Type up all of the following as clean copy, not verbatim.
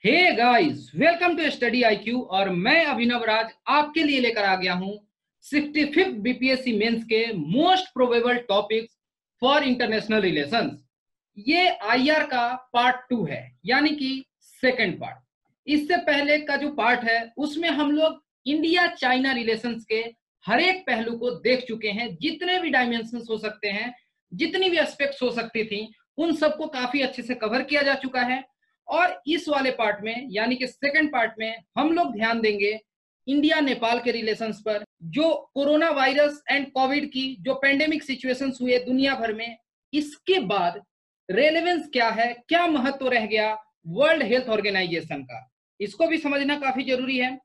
Hey guys, welcome to study IQ. और मैं अभिनव राज आपके लिए लेकर आ गया हूं 65th बीपीएससी मेंस के most probable topics for international relations. ये आईआर का पार्ट 2 है, यानी कि सेकंड पार्ट। इससे पहले का जो पार्ट है उसमें हम लोग इंडिया चाइना रिलेशंस के हर एक पहलू को देख चुके हैं। जितने भी डायमेंशंस हो सकते हैं, जितनी भी एस्पेक्ट्स हो सकती थी, उन सबको काफी अच्छे से कवर किया जा चुका है। और इस वाले पार्ट में, यानी कि सेकंड पार्ट में, हम लोग ध्यान देंगे इंडिया नेपाल के रिलेशंस पर। जो कोरोना वायरस एंड कोविड की जो पेंडेमिक सिचुएशंस हुए दुनिया भर में, इसके बाद रेलेवेंस क्या है, क्या महत्व रह गया वर्ल्ड हेल्थ ऑर्गेनाइजेशन का, इसको भी समझना काफी जरूरी है।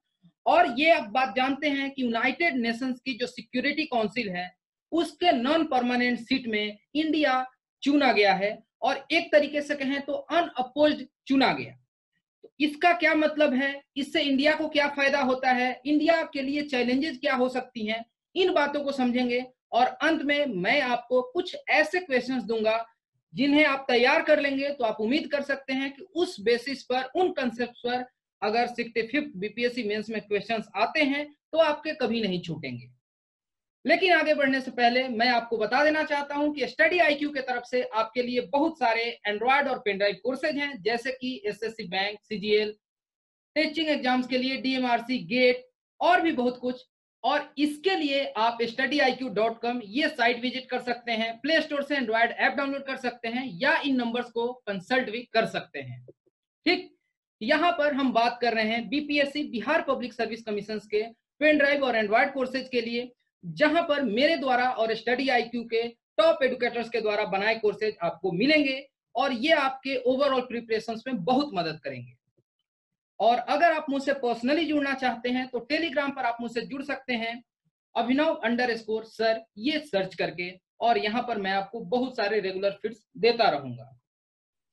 और ये अब बात जानते हैं कि यूनाइटेड नेशंस की जो सिक्योरिटी काउंसिल है, उसके नॉन परमानेंट सीट में इंडिया चुना गया है, और एक तरीके से कहें तो अनअपोज्ड चुना गया। तो इसका क्या मतलब है, इससे इंडिया को क्या फायदा होता है, इंडिया के लिए चैलेंजेस क्या हो सकती हैं, इन बातों को समझेंगे। और अंत में मैं आपको कुछ ऐसे क्वेश्चंस दूंगा जिन्हें आप तैयार कर लेंगे तो आप उम्मीद कर सकते हैं कि उस बेसिस पर, उन कंसेप्ट पर अगर 65th बीपीएससी मेंस में क्वेश्चंस आते हैं तो आपके कभी नहीं छूटेंगे। लेकिन आगे बढ़ने से पहले मैं आपको बता देना चाहता हूं कि स्टडी आईक्यू की तरफ से आपके लिए बहुत सारे एंड्रॉयड और पेनड्राइव कोर्सेज हैं, जैसे कि SSC bank, CGL, teaching exams के लिए डीएमआरसी, गेट और भी बहुत कुछ। और इसके लिए आप studiiq.com ये साइट विजिट कर सकते हैं, प्ले स्टोर से एंड्रॉयड ऐप डाउनलोड कर सकते हैं, या इन नंबर्स को कंसल्ट भी कर सकते हैं। ठीक, यहाँ पर हम बात कर रहे हैं BPSC Bihar public service commission के पेन ड्राइव और एंड्रॉयड कोर्सेज के लिए, जहां पर मेरे द्वारा और स्टडी आईक्यू के टॉप एडुकेटर्स के द्वारा बनाए कोर्सेज आपको मिलेंगे, और ये आपके ओवरऑल प्रिपरेशंस में बहुत मदद करेंगे। और अगर आप मुझसे पर्सनली जुड़ना चाहते हैं तो टेलीग्राम पर आप मुझसे जुड़ सकते हैं, अभिनव_सर ये सर्च करके, और यहाँ पर मैं आपको बहुत सारे रेगुलर फिट्स देता रहूंगा।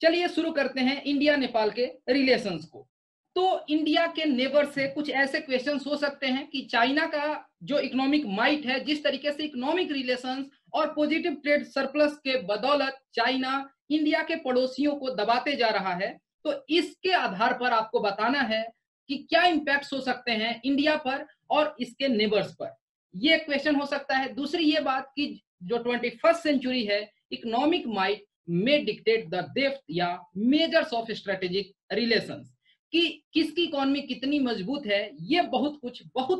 चलिए शुरू करते हैं इंडिया नेपाल के रिलेशंस को। तो इंडिया के नेबर से कुछ ऐसे क्वेश्चंस हो सकते हैं कि चाइना का जो इकोनॉमिक माइट है, जिस तरीके से इकोनॉमिक रिलेशंस और पॉजिटिव ट्रेड सरप्लस के बदौलत चाइना इंडिया के पड़ोसियों को दबाते जा रहा है, तो इसके आधार पर आपको बताना है कि क्या इंपैक्ट्स हो सकते हैं इंडिया पर और इसके नेबर्स पर। ये क्वेश्चन हो सकता है। दूसरी ये बात कि जो 21st सेंचुरी है, इकोनॉमिक माइट में डिक्टेट द डेप्थ या मेजर्स ऑफ स्ट्रेटेजिक रिलेशंस, कि किसकी इकोनॉमी कितनी मजबूत है, ये बहुत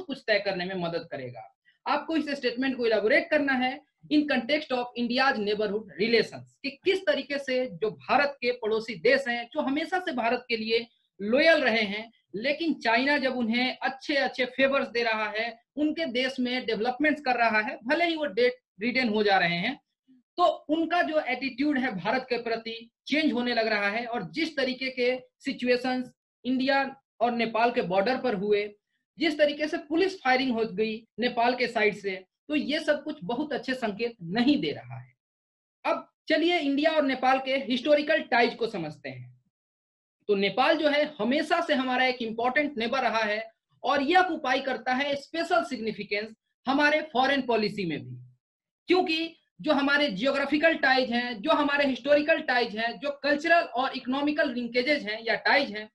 कुछ तय करने में मदद करेगा। आपको इस स्टेटमेंट को इलाबोरेट करना है in context of India's neighbourhood relations, कि किस तरीके से जो भारत के पड़ोसी देश हैं, जो हमेशा से भारत के लिए लॉयल रहे हैं, लेकिन चाइना जब उन्हें अच्छे अच्छे फेवर्स दे रहा है, उनके देश में डेवलपमेंट्स कर रहा है, भले ही वो डेट रिटर्न हो जा रहे हैं, तो उनका जो एटीट्यूड है भारत के प्रति चेंज होने लग रहा है। और जिस तरीके के सिचुएशंस इंडिया और नेपाल के बॉर्डर पर हुए, जिस तरीके से पुलिस फायरिंग हो गई नेपाल के साइड से, तो ये सब कुछ बहुत अच्छे संकेत नहीं दे रहा है। अब चलिए इंडिया और नेपाल के हिस्टोरिकल टाइज को समझते हैं। तो नेपाल जो है हमेशा से हमारा एक इंपॉर्टेंट नेबर रहा है, और यह ऑक्युपाई करता है स्पेशल सिग्निफिकेंस हमारे फॉरेन पॉलिसी में भी, क्योंकि जो हमारे जियोग्राफिकल टाइज हैं, जो हमारे हिस्टोरिकल टाइज हैं, जो कल्चरल और इकोनॉमिकल लिंकेजेज हैं या टाइज हैं,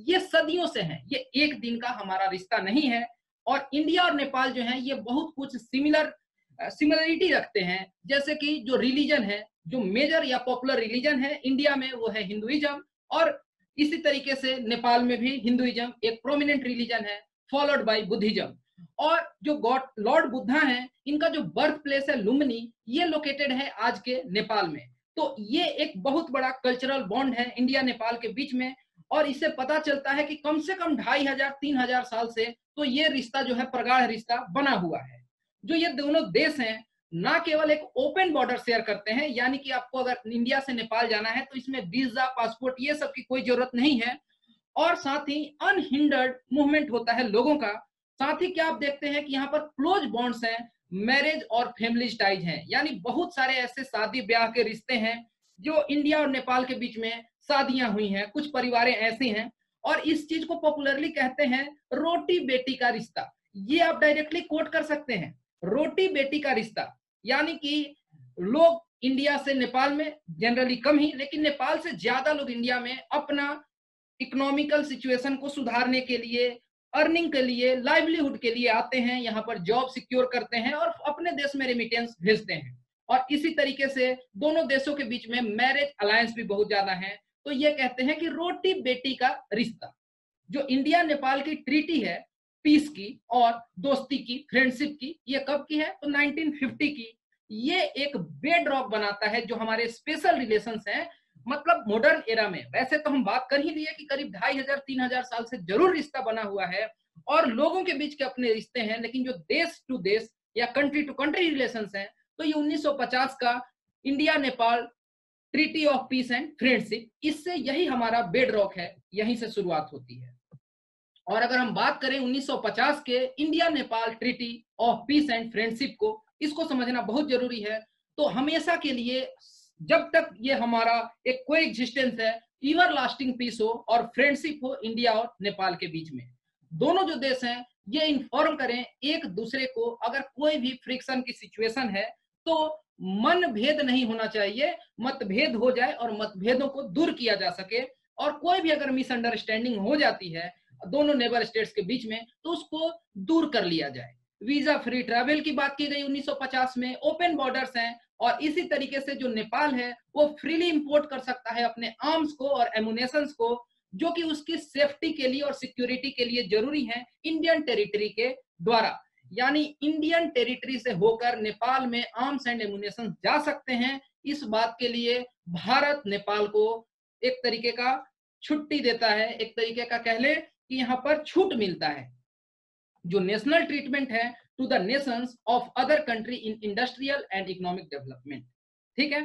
ये सदियों से हैं, ये एक दिन का हमारा रिश्ता नहीं है। और इंडिया और नेपाल जो है ये बहुत कुछ सिमिलरिटी रखते हैं, जैसे कि जो रिलीजन है, जो मेजर या पॉपुलर रिलीजन है इंडिया में वो है हिंदुइज्म, और इसी तरीके से नेपाल में भी हिंदुइज्म एक प्रोमिनेंट रिलीजन है, फॉलोड बाय बुद्धिज्म। और जो गॉड लॉर्ड बुद्धा हैं, इनका जो बर्थ प्लेस है लुम्बिनी, ये लोकेटेड है आज के नेपाल में। तो ये एक बहुत बड़ा कल्चरल बॉन्ड है इंडिया नेपाल के बीच में, और इससे पता चलता है कि कम से कम 2500-3000 साल से तो ये रिश्ता जो है प्रगाढ़ रिश्ता बना हुआ है। जो ये दोनों देश हैं, ना केवल एक ओपन बॉर्डर शेयर करते हैं, यानी कि आपको अगर इंडिया से नेपाल जाना है तो इसमें वीजा, पासपोर्ट, ये सब की कोई जरूरत नहीं है, और साथ ही अनहिंडर्ड मूवमेंट होता है लोगों का। साथ ही क्या आप देखते हैं कि यहाँ पर क्लोज बॉन्ड्स हैं, मैरिज और फैमिली टाइज हैं, यानी बहुत सारे ऐसे शादी ब्याह के रिश्ते हैं जो इंडिया और नेपाल के बीच में शादियां हुई हैं, कुछ परिवारें ऐसी हैं। और इस चीज को पॉपुलरली कहते हैं रोटी बेटी का रिश्ता। ये आप डायरेक्टली कोट कर सकते हैं, रोटी बेटी का रिश्ता, यानी कि लोग इंडिया से नेपाल में जनरली कम ही, लेकिन नेपाल से ज्यादा लोग इंडिया में अपना इकोनॉमिकल सिचुएशन को सुधारने के लिए, अर्निंग के लिए, लाइवलीहुड के लिए आते हैं, यहाँ पर जॉब सिक्योर करते हैं और अपने देश में रेमिटेंस भेजते हैं। और इसी तरीके से दोनों देशों के बीच में मैरिज अलायंस भी बहुत ज्यादा है। तो ये कहते हैं कि रोटी बेटी का रिश्ता। जो इंडिया नेपाल की ट्रीटी है पीस की और दोस्ती की, फ्रेंडशिप की, ये कब की है? तो 1950 की। ये एक बेड रॉक बनाता है जो हमारे स्पेशल रिलेशंस हैं, मतलब मॉडर्न एरा में। वैसे तो हम बात कर ही लिए कि करीब 2500-3000 साल से जरूर रिश्ता बना हुआ है और लोगों के बीच के अपने रिश्ते हैं, लेकिन जो देश टू देश या कंट्री टू कंट्री रिलेशंस हैं, तो ये 1950 का India Nepal treaty of peace and friendship, इससे यही हमारा बेड रॉक है, यहीं से शुरुआत होती है। और अगर हम बात करें 1950 के India Nepal treaty of peace and friendship को, इसको समझना बहुत जरूरी है। तो हमेशा के लिए, जब तक ये हमारा एक कोई एग्जिस्टेंस है, एवर लास्टिंग पीस हो और फ्रेंडशिप हो इंडिया और नेपाल के बीच में। दोनों जो देश हैं ये इन्फॉर्म करें एक दूसरे को, अगर कोई भी फ्रिक्शन की सिचुएशन है तो मन भेद नहीं होना चाहिए, मतभेद हो जाए और मतभेदों को दूर किया जा सके। और कोई भी अगर मिसअंडरस्टैंडिंग हो जाती है दोनों नेबर स्टेट्स के बीच में, तो उसको दूर कर लिया जाए। वीजा फ्री ट्रैवल की बात की गई 1950 में, ओपन बॉर्डर्स हैं और इसी तरीके से जो नेपाल है वो फ्रीली इंपोर्ट कर सकता है अपने आर्म्स को और एमुनेशंस को, जो कि उसकी सेफ्टी के लिए और सिक्योरिटी के लिए जरूरी है, इंडियन टेरिटरी के द्वारा। यानी इंडियन टेरिटरी से होकर नेपाल में आर्म्स एंड एमुनेशन जा सकते हैं। इस बात के लिए भारत नेपाल को एक तरीके का छुट्टी देता है, एक तरीके का कह ले कि यहाँ पर छूट मिलता है, जो नेशनल ट्रीटमेंट है to the nations of other country in industrial and economic development. ठीक है,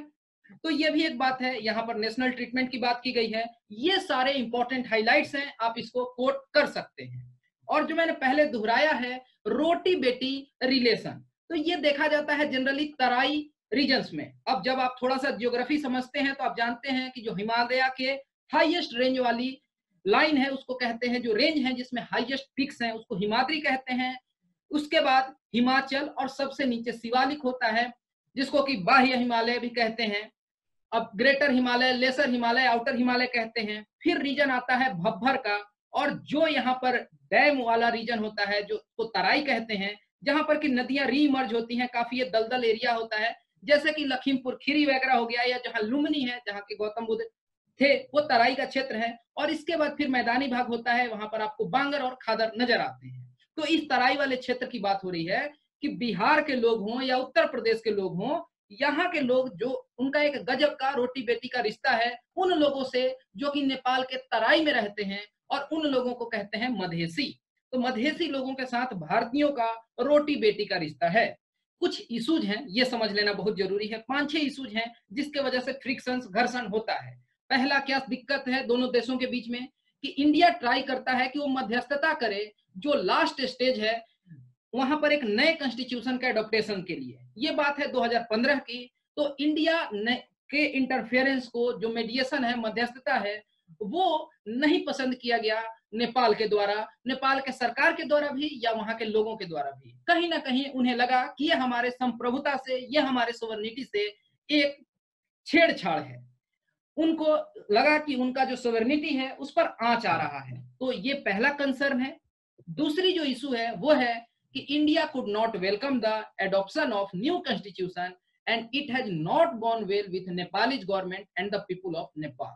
तो ये भी एक बात है, यहाँ पर नेशनल ट्रीटमेंट की बात की गई है। ये सारे इंपॉर्टेंट हाइलाइट्स हैं, आप इसको कोट कर सकते हैं। और जो मैंने पहले दोहराया है, रोटी बेटी रिलेशन, तो ये देखा जाता है जनरली तराई रीजन्स में। अब जब आप थोड़ा सा ज्योग्राफी समझते हैं तो आप जानते हैं कि जो हिमालय के हाईएस्ट रेंज वाली लाइन है उसको कहते हैं, जो रेंज है जिसमें हाईएस्ट पिक्स हैं उसको हिमाद्री कहते हैं। उसके बाद हिमाचल और सबसे नीचे शिवालिक होता है, जिसको कि बाह्य हिमालय भी कहते हैं। अब greater Himalaya, lesser Himalaya, outer Himalaya कहते हैं। फिर रीजन आता है भब्बर का, और जो यहाँ पर डैम वाला रीजन होता है जो तो तराई कहते हैं, जहां पर कि नदियां रीमर्ज होती हैं, काफी ये दलदल एरिया होता है, जैसे कि लखीमपुर खीरी वगैरह हो गया, या जहां लुम्बिनी है जहां के गौतम बुद्ध थे, वो तराई का क्षेत्र है। और इसके बाद फिर मैदानी भाग होता है, वहां पर आपको बांगर और खादर नजर आते हैं। तो इस तराई वाले क्षेत्र की बात हो रही है कि बिहार के लोग हों या उत्तर प्रदेश के लोग हों, यहाँ के लोग जो उनका एक गजब का रोटी बेटी का रिश्ता है उन लोगों से जो कि नेपाल के तराई में रहते हैं, और उन लोगों को कहते हैं मधेसी। तो मधेसी लोगों के साथ भारतीयों का रोटी बेटी का रिश्ता है। कुछ इश्यूज हैं, ये समझ लेना बहुत जरूरी है। 5-6 इश्यूज हैं जिसके वजह से फ्रिक्शन, घर्षण होता है। पहला क्या दिक्कत है दोनों देशों के बीच में, कि इंडिया ट्राई करता है कि वो मध्यस्थता करे, जो लास्ट स्टेज है वहां पर एक नए कॉन्स्टिट्यूशन के अडॉप्टेशन के लिए। ये बात है 2015 की। तो इंडिया के इंटरफेरेंस को, जो मीडिएशन है, मध्यस्थता है, वो नहीं पसंद किया गया नेपाल के द्वारा, नेपाल के सरकार के द्वारा भी या वहां के लोगों के द्वारा भी। कहीं ना कहीं उन्हें लगा कि ये हमारे संप्रभुता से, ये हमारे सोवरेनिटी से एक छेड़छाड़ है। उनको लगा कि उनका जो सोवरेनिटी है उस पर आंच आ रहा है। तो ये पहला कंसर्न है। दूसरी जो इशू है वो है कि India could not welcome the adoption of new constitution and it has not gone well with Nepalese government and the people of Nepal.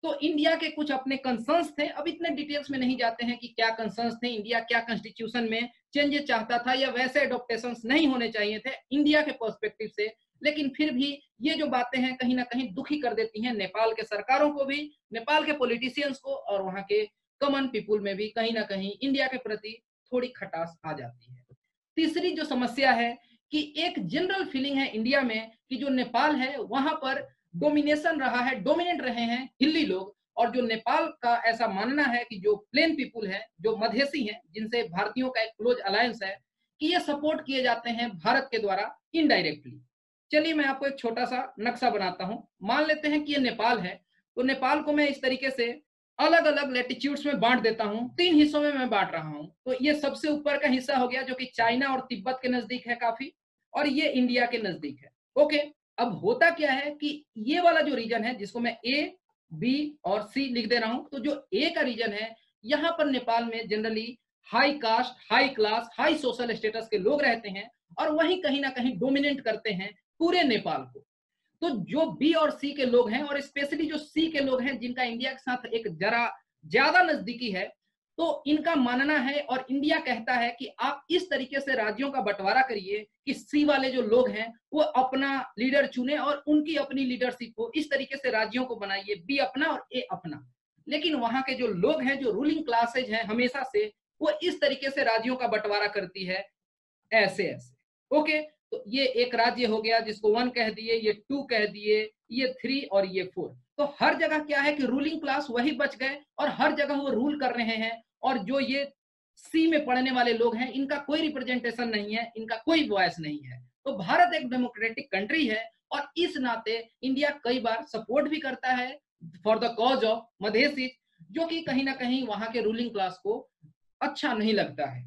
तो इंडिया के कुछ अपने कंसर्न्स थे, अब इतने डिटेल्स में नहीं जाते हैं कि क्या कंसर्न्स थे, इंडिया क्या कॉन्स्टिट्यूशन में चेंजेस चाहता था या वैसे एडॉप्टेशन नहीं होने चाहिए थे इंडिया के पर्सपेक्टिव से। लेकिन फिर भी ये जो बातें हैं कहीं ना कहीं दुखी कर देती हैं नेपाल के सरकारों को भी, नेपाल के पॉलिटिशियंस को, और वहां के कॉमन पीपुल में भी कहीं ना कहीं इंडिया के प्रति थोड़ी खटास आ जाती है। तीसरी जो समस्या है कि एक जनरल फीलिंग है इंडिया में कि जो नेपाल है वहां पर डोमिनेशन रहा है, डोमिनेट रहे हैं हिल्ली लोग, और जो नेपाल का ऐसा मानना है कि जो प्लेन पीपुल है, जो मधेसी हैं, जिनसे भारतीयों का एक क्लोज अलायंस है, कि ये सपोर्ट किए जाते हैं भारत के द्वारा इनडायरेक्टली। चलिए मैं आपको एक छोटा सा नक्शा बनाता हूं। मान लेते हैं कि ये नेपाल है, तो नेपाल को मैं इस तरीके से अलग अलग लैटिट्यूड्स में बांट देता हूं, 3 हिस्सों में मैं बांट रहा हूं। तो ये सबसे ऊपर का हिस्सा हो गया जो कि चाइना और तिब्बत के नजदीक है काफी, और ये इंडिया के नजदीक है। ओके, अब होता क्या है कि ये वाला जो रीजन है जिसको मैं ए, बी और सी लिख दे रहा हूं। तो जो ए का रीजन है, यहां पर नेपाल में generally high cast, high class, high social status के लोग रहते हैं और वही कहीं ना कहीं डोमिनेट करते हैं पूरे नेपाल को। तो जो बी और सी के लोग हैं, और स्पेशली जो सी के लोग हैं जिनका इंडिया के साथ एक जरा ज्यादा नजदीकी है, तो इनका मानना है और इंडिया कहता है कि आप इस तरीके से राज्यों का बंटवारा करिए कि सी वाले जो लोग हैं वो अपना लीडर चुने और उनकी अपनी लीडरशिप को इस तरीके से राज्यों को बनाइए, बी अपना और ए अपना। लेकिन वहां के जो लोग हैं, जो रूलिंग क्लासेज हैं हमेशा से, वो इस तरीके से राज्यों का बंटवारा करती है, ऐसे ऐसे। ओके, तो ये एक राज्य हो गया जिसको 1 कह दिए, ये 2 कह दिए, ये 3 और ये 4। तो हर जगह क्या है कि रूलिंग क्लास वही बच गए और हर जगह वो रूल कर रहे हैं। और जो ये सी में पढ़ने वाले लोग हैं, इनका कोई रिप्रेजेंटेशन नहीं है, इनका कोई वॉइस नहीं है। तो भारत एक डेमोक्रेटिक कंट्री है और इस नाते इंडिया कई बार सपोर्ट भी करता है for the cause of Madhesi, जो कि कहीं ना कहीं वहां के रूलिंग क्लास को अच्छा नहीं लगता है।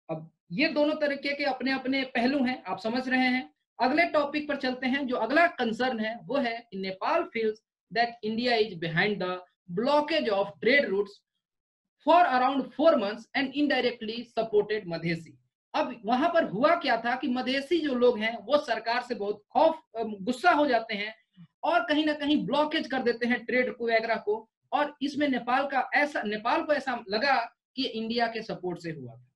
अब ये दोनों तरीके के अपने अपने पहलू हैं, आप समझ रहे हैं। अगले टॉपिक पर चलते हैं। जो अगला कंसर्न है वो है Nepal feels that India is behind the blockage of trade routes for around 4 months and indirectly supported Madhesi. अब वहां पर हुआ क्या था कि मधेसी जो लोग हैं वो सरकार से बहुत गुस्सा हो जाते हैं और कहीं ना कहीं ब्लॉकेज कर देते हैं ट्रेड को वगैरह को। और इसमें नेपाल को ऐसा लगा कि इंडिया के सपोर्ट से हुआ था,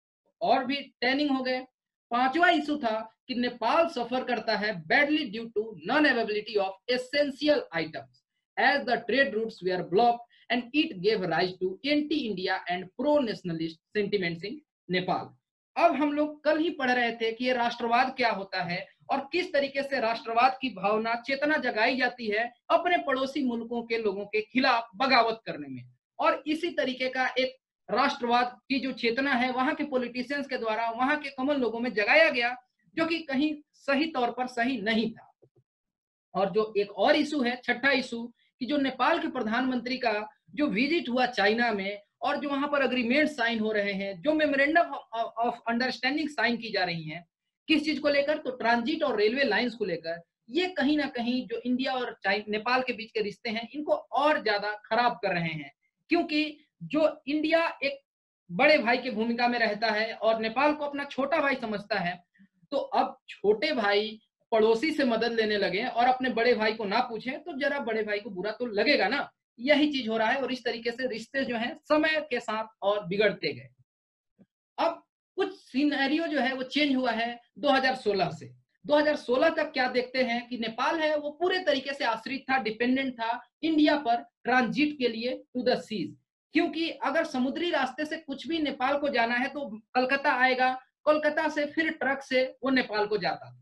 और भी ट्रेनिंग हो गए। पांचवा इशू था कि नेपाल सफर करता है badly due to non availability of essential items as the trade routes were blocked and it gave rise to anti-India and pro-nationalist sentiments in Nepal. अब हम लोग कल ही पढ़ रहे थे कि ये राष्ट्रवाद क्या होता है और किस तरीके से राष्ट्रवाद की भावना, चेतना जगाई जाती है अपने पड़ोसी मुल्कों के लोगों के खिलाफ बगावत करने में। और इसी तरीके का एक राष्ट्रवाद की जो चेतना है वहां के पॉलिटिशियंस के द्वारा वहां के कॉमन लोगों में जगाया गया, जो कि कहीं सही तौर पर सही नहीं था। और जो एक और इशू है, छठा इशू, कि जो नेपाल के प्रधानमंत्री का जो विजिट हुआ चाइना में और जो वहां पर अग्रीमेंट साइन हो रहे हैं, जो मेमोरेंडम ऑफ अंडरस्टैंडिंग साइन की जा रही हैं, किस चीज को लेकर, तो ट्रांजिट और रेलवे लाइंस को लेकर, ये कहीं ना कहीं जो इंडिया और नेपाल के बीच के रिश्ते हैं इनको और ज्यादा खराब कर रहे हैं। क्योंकि जो इंडिया एक बड़े भाई की भूमिका में रहता है और नेपाल को अपना छोटा भाई समझता है, तो अब छोटे भाई पड़ोसी से मदद लेने लगे और अपने बड़े भाई को ना पूछे तो जरा बड़े भाई को बुरा तो लगेगा ना। यही चीज हो रहा है और इस तरीके से रिश्ते जो हैं समय के साथ और बिगड़ते गए। अब कुछ सिनेरियो जो है वो चेंज हुआ है 2016 से। 2016 तक क्या देखते हैं कि नेपाल है वो पूरे तरीके से आश्रित था, डिपेंडेंट था इंडिया पर ट्रांजिट के लिए टू द सीज। क्योंकि अगर समुद्री रास्ते से कुछ भी नेपाल को जाना है तो कलकत्ता आएगा, कोलकाता से फिर ट्रक से वो नेपाल को जाता था।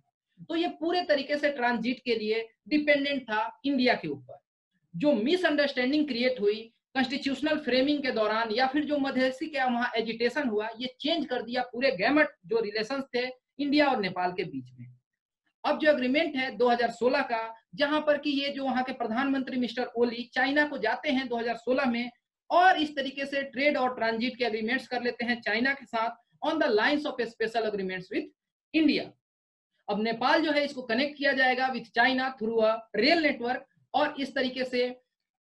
तो ये पूरे तरीके से ट्रांजिट के लिए डिपेंडेंट था इंडिया के ऊपर। जो मिसअंडरस्टैंडिंग क्रिएट हुई कॉन्स्टिट्यूशनल फ्रेमिंग के दौरान या फिर जो मधेसी के वहां एजिटेशन हुआ, ये चेंज कर दिया पूरे गैमट जो रिलेशंस थे इंडिया और नेपाल के बीच में। अब जो एग्रीमेंट है 2016 का, जहां पर कि ये जो वहां के प्रधानमंत्री मिस्टर ओली चाइना को जाते हैं 2016 में और इस तरीके से ट्रेड और ट्रांजिट के एग्रीमेंट्स कर लेते हैं चाइना के साथ on the lines of special agreements with India. अब नेपाल जो है इसको कनेक्ट किया जाएगा with China through a rail network और इस तरीके से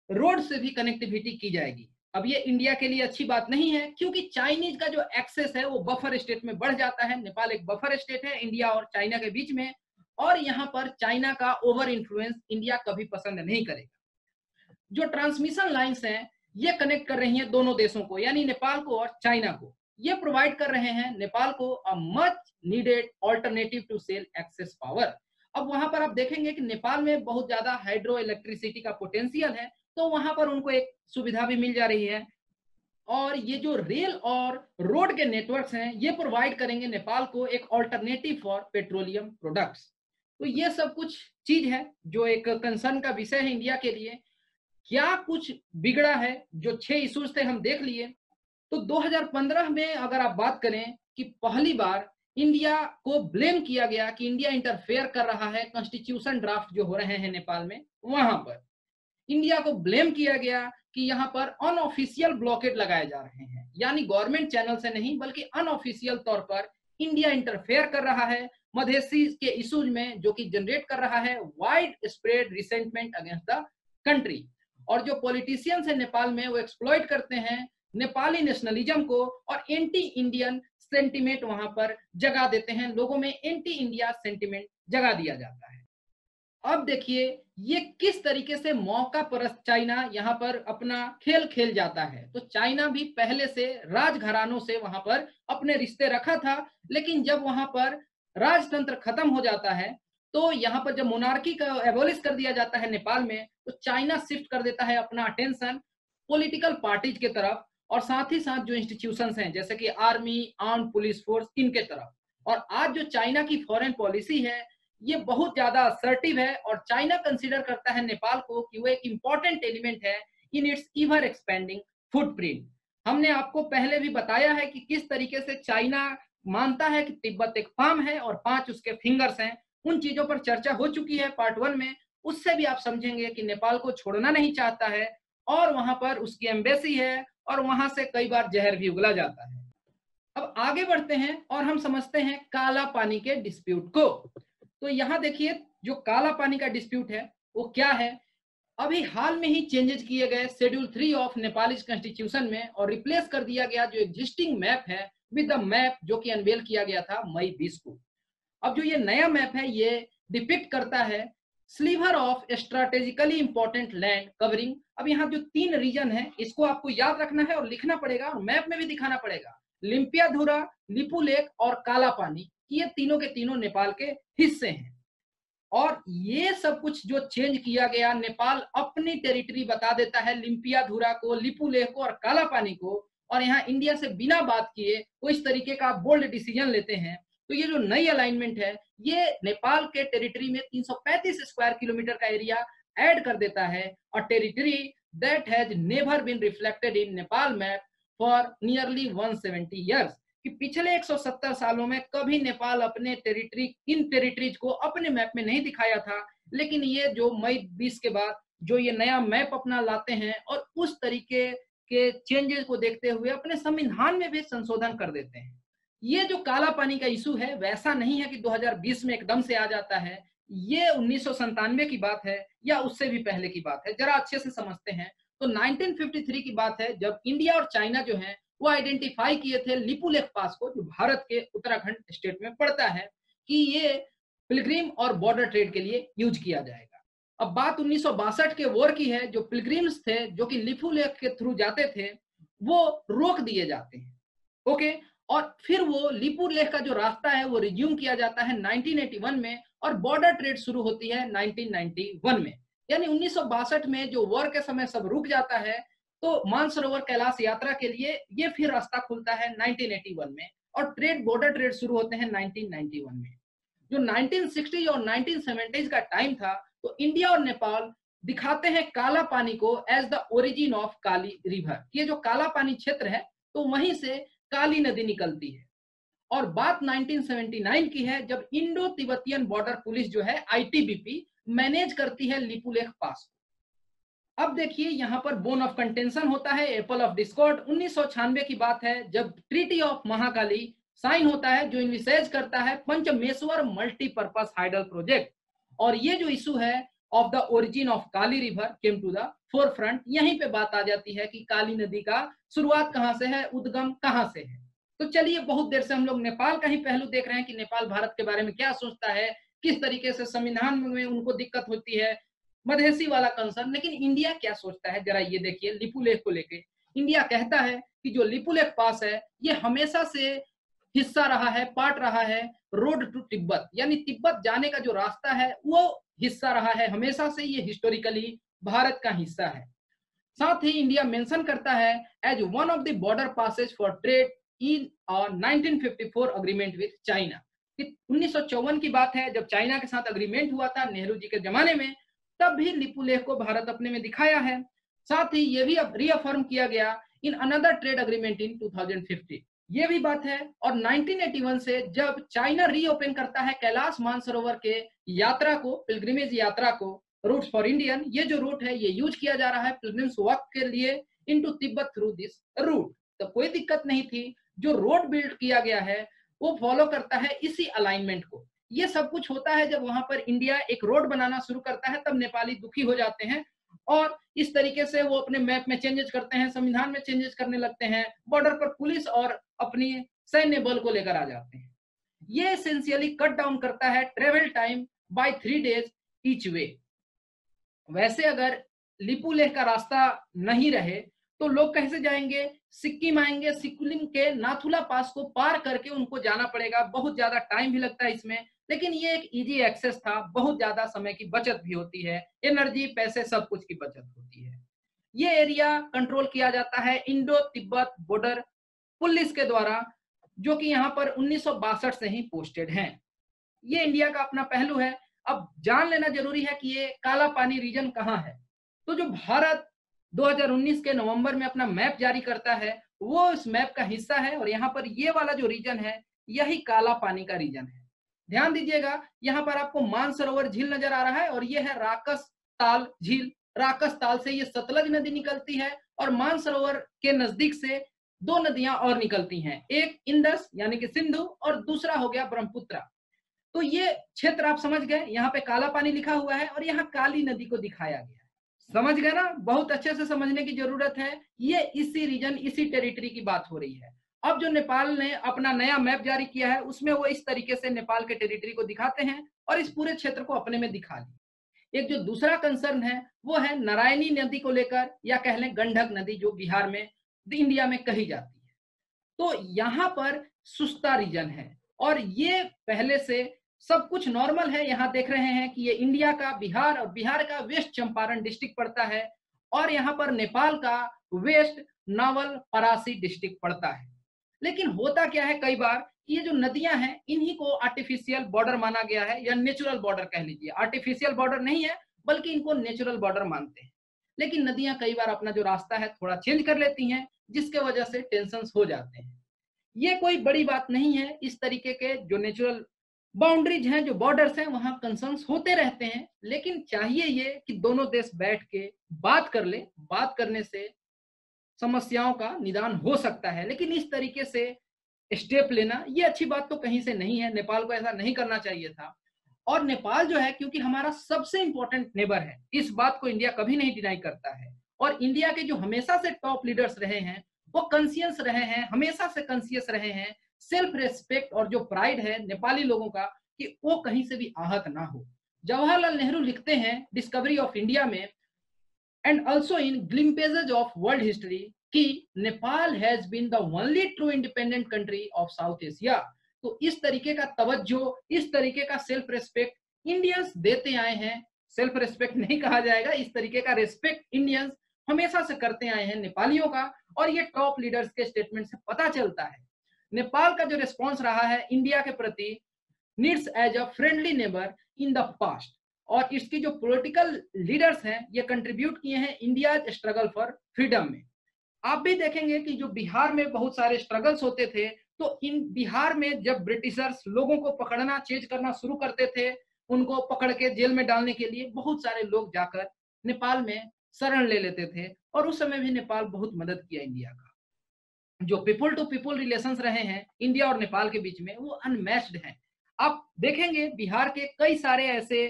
रोड से भी कनेक्टिविटी की जाएगी। अब ये इंडिया के लिए अच्छी बात नहीं है क्योंकि चाइनीज का जो एक्सेस है वो बफर स्टेट में बढ़ जाता है। नेपाल एक बफर स्टेट है इंडिया और चाइना के बीच में और यहाँ पर चाइना का ओवर इन्फ्लुएंस इंडिया कभी पसंद नहीं करेगा। जो ट्रांसमिशन लाइंस हैं ये कनेक्ट कर रही हैं दोनों देशों को, यानी नेपाल को और चाइना को। ये प्रोवाइड कर रहे हैं नेपाल को a much needed alternative to sell excess power. अब वहां पर आप देखेंगे कि नेपाल में बहुत ज्यादा हाइड्रो इलेक्ट्रिसिटी का पोटेंशियल है, तो वहां पर उनको एक सुविधा भी मिल जा रही है। और ये जो रेल और रोड के नेटवर्क्स हैं ये प्रोवाइड करेंगे नेपाल को एक ऑल्टरनेटिव फॉर पेट्रोलियम प्रोडक्ट्स। तो ये सब कुछ चीज है जो एक कंसर्न का विषय है इंडिया के लिए। क्या कुछ बिगड़ा है? जो 6 इश्यूज थे हम देख लिए। तो 2015 में अगर आप बात करें कि पहली बार इंडिया को ब्लेम किया गया कि इंडिया इंटरफेयर कर रहा है कॉन्स्टिट्यूशन ड्राफ्ट जो हो रहे हैं नेपाल में, वहां पर इंडिया को ब्लेम किया गया कि यहाँ पर अनऑफिशियल ब्लॉकेट लगाए जा रहे हैं, यानी गवर्नमेंट चैनल से नहीं बल्कि अनऑफिशियल तौर पर इंडिया इंटरफेयर कर रहा है मधेसी के इश्यूज में, जो कि जनरेट कर रहा है wide spread resentment against the country. और जो पॉलिटिशियंस है नेपाल में वो एक्सप्लॉइट करते हैं नेपाली नेशनलिज्म को और एंटी इंडियन सेंटिमेंट वहां पर जगा देते हैं, लोगों में एंटी इंडिया सेंटिमेंट जगा दिया जाता है। अब देखिए ये किस तरीके से मौका परस्त चाइना यहाँ पर अपना खेल खेल जाता है। तो चाइना भी पहले से राजघरानों से वहां पर अपने रिश्ते रखा था, लेकिन जब वहां पर राजतंत्र खत्म हो जाता है तो यहाँ पर जब मोनार्की का एबोलिश कर दिया जाता है नेपाल में, तो चाइना शिफ्ट कर देता है अपना अटेंशन पॉलिटिकल पार्टीज के तरफ और साथ ही साथ जो इंस्टीट्यूशंस हैं जैसे कि आर्मी, आर्म पुलिस फोर्स, इनके तरफ। और आज जो चाइना की फॉरेन पॉलिसी है ये बहुत ज्यादा असर्टिव है और चाइना कंसीडर करता है नेपाल को कि वो एक इंपॉर्टेंट एलिमेंट है इन इट्स इवर एक्सपेंडिंग फुटप्रिंट। हमने आपको पहले भी बताया है कि किस तरीके से चाइना मानता है कि तिब्बत एक फार्म है और 5 उसके फिंगर्स हैं। उन चीजों पर चर्चा हो चुकी है पार्ट 1 में, उससे भी आप समझेंगे कि नेपाल को छोड़ना नहीं चाहता है और वहां पर उसकी एम्बेसी है और वहां से कई बार जहर भी उगला जाता है। अब आगे बढ़ते हैं और हम समझते हैं काला पानी के डिस्प्यूट को। तो यहाँ देखिए जो काला पानी का डिस्प्यूट है वो क्या है। अभी हाल में ही चेंजेस किए गए शेड्यूल 3 ऑफ नेपाली कॉन्स्टिट्यूशन में और रिप्लेस कर दिया गया जो एग्जिस्टिंग मैप है विद द मैप जो कि अनवेल किया गया था मई 20 को। अब जो ये नया मैप है ये डिपिक्ट करता है sliver of strategically important land covering. अब यहाँ जो 3 रीजन है इसको आपको याद रखना है और लिखना पड़ेगा और मैप में भी दिखाना पड़ेगा। लिम्पियाधुरा, लिपू लेक और काला पानी, ये तीनों के तीनों नेपाल के हिस्से हैं। और ये सब कुछ जो चेंज किया गया, नेपाल अपनी टेरिटरी बता देता है लिम्पियाधुरा को, लिपू लेक को और काला पानी को, और यहाँ इंडिया से बिना बात किए वो इस तरीके का बोल्ड डिसीजन लेते हैं। तो ये जो नई अलाइनमेंट है ये नेपाल के टेरिटरी में 335 स्क्वायर किलोमीटर का एरिया ऐड कर देता है और territory that has never been reflected in Nepal map for nearly 170 years, कि पिछले 170 सालों में कभी नेपाल अपने इन टेरिटरीज को अपने मैप में नहीं दिखाया था। लेकिन ये जो मई 20 के बाद जो ये नया मैप अपना लाते हैं और उस तरीके के चेंजेस को देखते हुए अपने संविधान में भी संशोधन कर देते हैं। ये जो काला पानी का इशू है वैसा नहीं है कि 2020 में एकदम से आ जाता है, ये 1997 की बात है या उससे भी पहले की बात है। जरा अच्छे से समझते हैं। तो 1953 की बात है जब इंडिया और चाइना जो है वो आइडेंटिफाई किए थे लिपुलेख पास को, जो भारत के उत्तराखंड स्टेट में पड़ता है, कि ये पिलग्रिम और बॉर्डर ट्रेड के लिए यूज किया जाएगा। अब बात 1962 के वॉर की है। जो पिलग्रिम्स थे जो कि लिपुलेख के थ्रू जाते थे वो रोक दिए जाते हैं, ओके। और फिर वो लिपुलेख का जो रास्ता है वो रिज्यूम किया जाता है 1981 में और बॉर्डर ट्रेड शुरू होती है 1991 में। यानी 1962 में जो वॉर के समय सब रुक जाता है तो मानसरोवर कैलाश यात्रा के लिए ये फिर रास्ता खुलता है 1981 में और बॉर्डर ट्रेड शुरू होते हैं 1991 में। जो 1960 और 1970 का टाइम था तो इंडिया और नेपाल दिखाते हैं काला पानी को as the origin of Kali river. ये जो काला पानी क्षेत्र है तो वहीं से काली नदी निकलती है। और बात 1979 की है जब इंडो तिब्बतियन बॉर्डर पुलिस जो है आईटीबीपी मैनेज करती है लिपुलेख पास। अब देखिए यहाँ पर बोन ऑफ कंटेंशन होता है, एप्पल ऑफ डिस्कॉर्ड। 1996 की बात है जब ट्रीटी ऑफ महाकाली साइन होता है जो इनिशिएट करता है पंचमेश्वर मल्टीपर्पस हाइडल प्रोजेक्ट। और ये जो इशू है of the origin of Kali river came to the forefront. यहीं पे बात आ जाती है कि काली नदी का शुरुआत कहाँ से है, उद्गम कहाँ से है। तो चलिए बहुत देर से हम लोग नेपाल का ही पहलू देख रहे हैं कि नेपाल भारत के बारे में क्या सोचता है, किस तरीके से संविधान में उनको दिक्कत होती है, मधेसी वाला कंसर्न। लेकिन इंडिया क्या सोचता है जरा ये देखिए। लिपुलेख को लेके इंडिया कहता है कि जो लिपुलेख पास है ये हमेशा से हिस्सा रहा है, पार्ट रहा है रोड टू तिब्बत, यानी तिब्बत जाने का जो रास्ता है वो हिस्सा रहा है हमेशा से, ये हिस्टोरिकली भारत का हिस्सा है। साथ ही इंडिया मेंशन करता है as one of the border passes for trade in 1954 agreement with China. 1954 की बात है जब चाइना के साथ अग्रीमेंट हुआ था नेहरू जी के जमाने में, तब भी लिपुलेख को भारत अपने में दिखाया है। साथ ही ये भी रीअफर्म किया गया इन अनदर ट्रेड अग्रीमेंट इन 2050, ये भी बात है। और 1981 से जब चाइना रीओपन करता है कैलाश मानसरोवर के यात्रा को, पिलग्रिमेज यात्रा को, रूट फॉर इंडियन, ये जो रूट है ये यूज किया जा रहा है पिलग्रिम्स वॉक के लिए into Tibet through this route. तो कोई दिक्कत नहीं थी। जो रोड बिल्ड किया गया है वो फॉलो करता है इसी अलाइनमेंट को। ये सब कुछ होता है जब वहां पर इंडिया एक रोड बनाना शुरू करता है तब नेपाली दुखी हो जाते हैं और इस तरीके से वो अपने मैप में चेंजेस करते हैं, संविधान में चेंजेस करने लगते हैं, बॉर्डर पर पुलिस और अपनी सैन्य बल को लेकर आ जाते हैं। ये एसेंशियली कट डाउन करता है travel time by 3 days each way. वैसे अगर लिपुलेख का रास्ता नहीं रहे तो लोग कैसे जाएंगे? सिक्किम आएंगे, सिक्किम के नाथुला पास को पार करके उनको जाना पड़ेगा, बहुत ज्यादा टाइम भी लगता है इसमें, लेकिन ये एक इजी एक्सेस था, बहुत ज्यादा समय की बचत भी होती है, एनर्जी, पैसे, सब कुछ की बचत होती है। ये एरिया कंट्रोल किया जाता है इंडो तिब्बत बॉर्डर पुलिस के द्वारा, जो कि यहाँ पर 1962 से ही पोस्टेड हैं। ये इंडिया का अपना पहलू है। अब जान लेना जरूरी है कि ये काला पानी रीजन कहाँ है। तो जो भारत 2019 के नवंबर में अपना मैप जारी करता है वो इस मैप का हिस्सा है, और यहाँ पर ये वाला जो रीजन है यही काला पानी का रीजन है। ध्यान दीजिएगा, यहाँ पर आपको मानसरोवर झील नजर आ रहा है और ये है राकस ताल झील। राकस ताल से ये सतलज नदी निकलती है और मानसरोवर के नजदीक से दो नदियां और निकलती हैं, एक इंडस यानी कि सिंधु और दूसरा हो गया ब्रह्मपुत्र। तो ये क्षेत्र आप समझ गए, यहाँ पे काला पानी लिखा हुआ है और यहाँ काली नदी को दिखाया गया है। समझ गए ना? बहुत अच्छे से समझने की जरूरत है। ये इसी रीजन, इसी टेरिटरी की बात हो रही है। अब जो नेपाल ने अपना नया मैप जारी किया है उसमें वो इस तरीके से नेपाल के टेरिटरी को दिखाते हैं और इस पूरे क्षेत्र को अपने में दिखा लिया। एक जो दूसरा कंसर्न है वो है नारायणी नदी को लेकर, या कह लें गंडक नदी, जो बिहार में, इंडिया में कही जाती है। तो यहाँ पर सुस्ता रीजन है और ये पहले से सब कुछ नॉर्मल है। यहाँ देख रहे हैं कि ये इंडिया का बिहार और बिहार का वेस्ट चंपारण डिस्ट्रिक्ट पड़ता है और यहाँ पर नेपाल का वेस्ट नावल परासी डिस्ट्रिक्ट पड़ता है। लेकिन होता क्या है, कई बार ये जो नदियां हैं इन्हीं को आर्टिफिशियल बॉर्डर माना गया है, या नेचुरल बॉर्डर कह लीजिए। आर्टिफिशियल बॉर्डर नहीं है बल्कि इनको नेचुरल बॉर्डर मानते हैं। लेकिन नदियां कई बार अपना जो रास्ता है थोड़ा चेंज कर लेती हैं, जिसके वजह से टेंशन हो जाते हैं। ये कोई बड़ी बात नहीं है। इस तरीके के जो नेचुरल बाउंड्रीज हैं, जो बॉर्डर्स हैं, वहां कंसर्न्स होते रहते हैं। लेकिन चाहिए ये कि दोनों देश बैठ के बात कर ले, बात करने से समस्याओं का निदान हो सकता है। लेकिन इस तरीके से स्टेप लेना ये अच्छी बात तो कहीं से नहीं है। नेपाल को ऐसा नहीं करना चाहिए था। और नेपाल जो है, क्योंकि हमारा सबसे इंपॉर्टेंट नेबर है, इस बात को इंडिया कभी नहीं डिनाई करता है। और इंडिया के जो हमेशा से टॉप लीडर्स रहे हैं वो कॉन्शियस रहे हैं, हमेशा से कॉन्शियस रहे हैं सेल्फ रेस्पेक्ट और जो प्राइड है नेपाली लोगों का, कि वो कहीं से भी आहत ना हो। जवाहरलाल नेहरू लिखते हैं डिस्कवरी ऑफ इंडिया में and also in glimpses of world history कि Nepal has been the only true independent country of South Asia. तो इस तरीके का तवज्जो, इस तरीके का सेल्फ रेस्पेक्ट इंडियंस देते आए हैं। सेल्फ रेस्पेक्ट नहीं कहा जाएगा, इस तरीके का रेस्पेक्ट इंडियंस हमेशा से करते आए हैं नेपालियों का, और ये टॉप लीडर्स के स्टेटमेंट से पता चलता है। नेपाल का जो रिस्पॉन्स रहा है इंडिया के प्रति needs as a friendly neighbour in the past, और इसकी जो पॉलिटिकल लीडर्स हैं ये कंट्रीब्यूट किए हैं इंडिया स्ट्रगल फॉर फ्रीडम में। आप भी देखेंगे कि जो बिहार में बहुत सारे स्ट्रगल्स होते थे, तो इन बिहार में जब ब्रिटिशर्स लोगों को पकड़ना, चेज करना शुरू करते थे, उनको पकड़ के जेल में डालने के लिए बहुत सारे लोग जाकर नेपाल में शरण ले लेते थे, और उस समय भी नेपाल बहुत मदद किया इंडिया का। जो पीपल टू पीपल रिलेशंस रहे हैं इंडिया और नेपाल के बीच में, वो अनमैच्ड हैं। आप देखेंगे बिहार के कई सारे ऐसे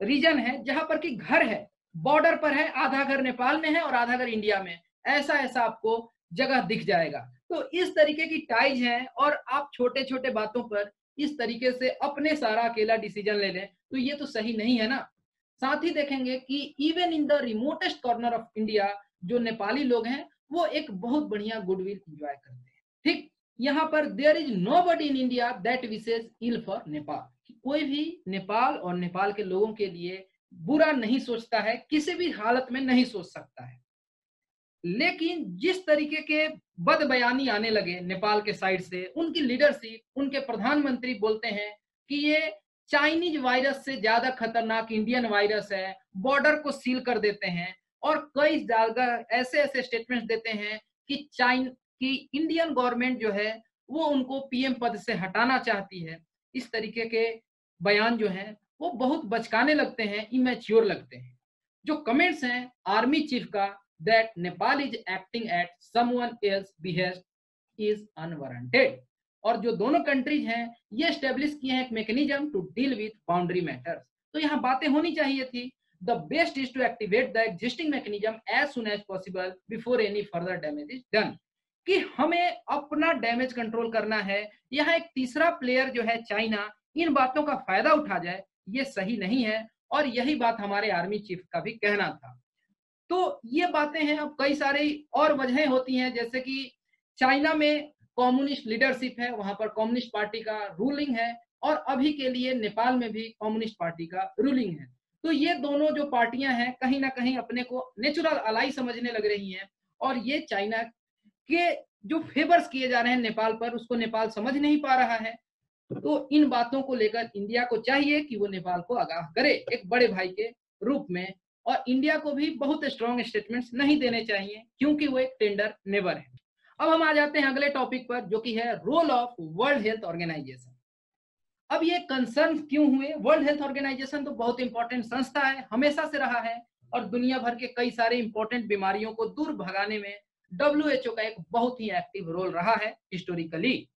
रीजन है जहां पर कि घर है, बॉर्डर पर है, आधा घर नेपाल में है और आधा घर इंडिया में, ऐसा ऐसा आपको जगह दिख जाएगा। तो इस तरीके की टाइज हैं, और आप छोटे छोटे बातों पर इस तरीके से अपने सारा अकेला डिसीजन ले लें तो ये तो सही नहीं है ना। साथ ही देखेंगे कि even in the remotest corner of India जो नेपाली लोग हैं वो एक बहुत बढ़िया गुडविल एंजॉय करते हैं। ठीक, यहाँ पर there is nobody in India that wishes ill for Nepal. कोई भी नेपाल और नेपाल के लोगों के लिए बुरा नहीं सोचता है, किसी भी हालत में नहीं सोच सकता है। लेकिन जिस तरीके के बदबयानी आने लगे नेपाल के साइड से, उनकी लीडरशिप, उनके प्रधानमंत्री बोलते हैं कि ये चाइनीज वायरस से ज्यादा खतरनाक इंडियन वायरस है, बॉर्डर को सील कर देते हैं, और कई जगह ऐसे ऐसे स्टेटमेंट देते हैं कि इंडियन गवर्नमेंट जो है वो उनको पीएम पद से हटाना चाहती है। इस तरीके के बयान जो हैं वो बहुत बचकाने लगते हैं, इमेच्योर लगते हैं। जो कमेंट्स हैं आर्मी चीफ का that Nepal is acting at someone else behest is unwarranted, और जो दोनों कंट्रीज हैं ये स्टेब्लिश किए हैं एक mechanism to deal with boundary matters. तो यहाँ बातें होनी चाहिए थी, the best is to activate the existing mechanism as soon as possible before any further damage is done. कि हमें अपना डैमेज कंट्रोल करना है। यहाँ एक तीसरा प्लेयर जो है चाइना इन बातों का फायदा उठा जाए, ये सही नहीं है, और यही बात हमारे आर्मी चीफ का भी कहना था। तो ये बातें हैं। अब कई सारी और वजहें होती हैं, जैसे कि चाइना में कम्युनिस्ट लीडरशिप है, वहां पर कम्युनिस्ट पार्टी का रूलिंग है, और अभी के लिए नेपाल में भी कम्युनिस्ट पार्टी का रूलिंग है। तो ये दोनों जो पार्टियां हैं कहीं ना कहीं अपने को नेचुरल अलाई समझने लग रही हैं, और ये चाइना के जो फेवर्स किए जा रहे हैं नेपाल पर, उसको नेपाल समझ नहीं पा रहा है। तो इन बातों को लेकर इंडिया को चाहिए कि वो नेपाल को आगाह करे एक बड़े भाई के रूप में, और इंडिया को भी बहुत स्ट्रॉन्ग स्टेटमेंट्स नहीं देने चाहिए, क्योंकि वो एक टेंडर नेबर है। अब हम आ जाते हैं अगले टॉपिक पर, जो कि है role of World Health Organization. अब ये कंसर्न क्यों हुए? वर्ल्ड हेल्थ ऑर्गेनाइजेशन तो बहुत इंपॉर्टेंट संस्था है, हमेशा से रहा है, और दुनिया भर के कई सारे इंपॉर्टेंट बीमारियों को दूर भगाने में WHO का एक बहुत ही एक्टिव रोल रहा है हिस्टोरिकली।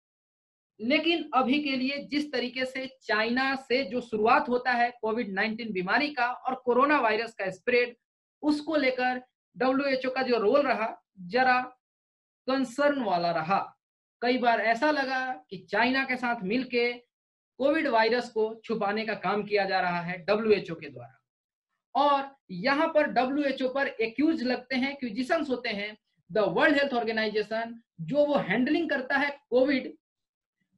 लेकिन अभी के लिए जिस तरीके से चाइना से जो शुरुआत होता है कोविड-19 बीमारी का और कोरोना वायरस का स्प्रेड, उसको लेकर WHO का जो रोल रहा जरा कंसर्न वाला रहा। कई बार ऐसा लगा कि चाइना के साथ मिलके कोविड वायरस को छुपाने का काम किया जा रहा है WHO के द्वारा, और यहाँ पर WHO पर एक्यूज लगते हैं, एक्यूजिशंस होते हैं। द वर्ल्ड हेल्थ ऑर्गेनाइजेशन जो वो हैंडलिंग करता है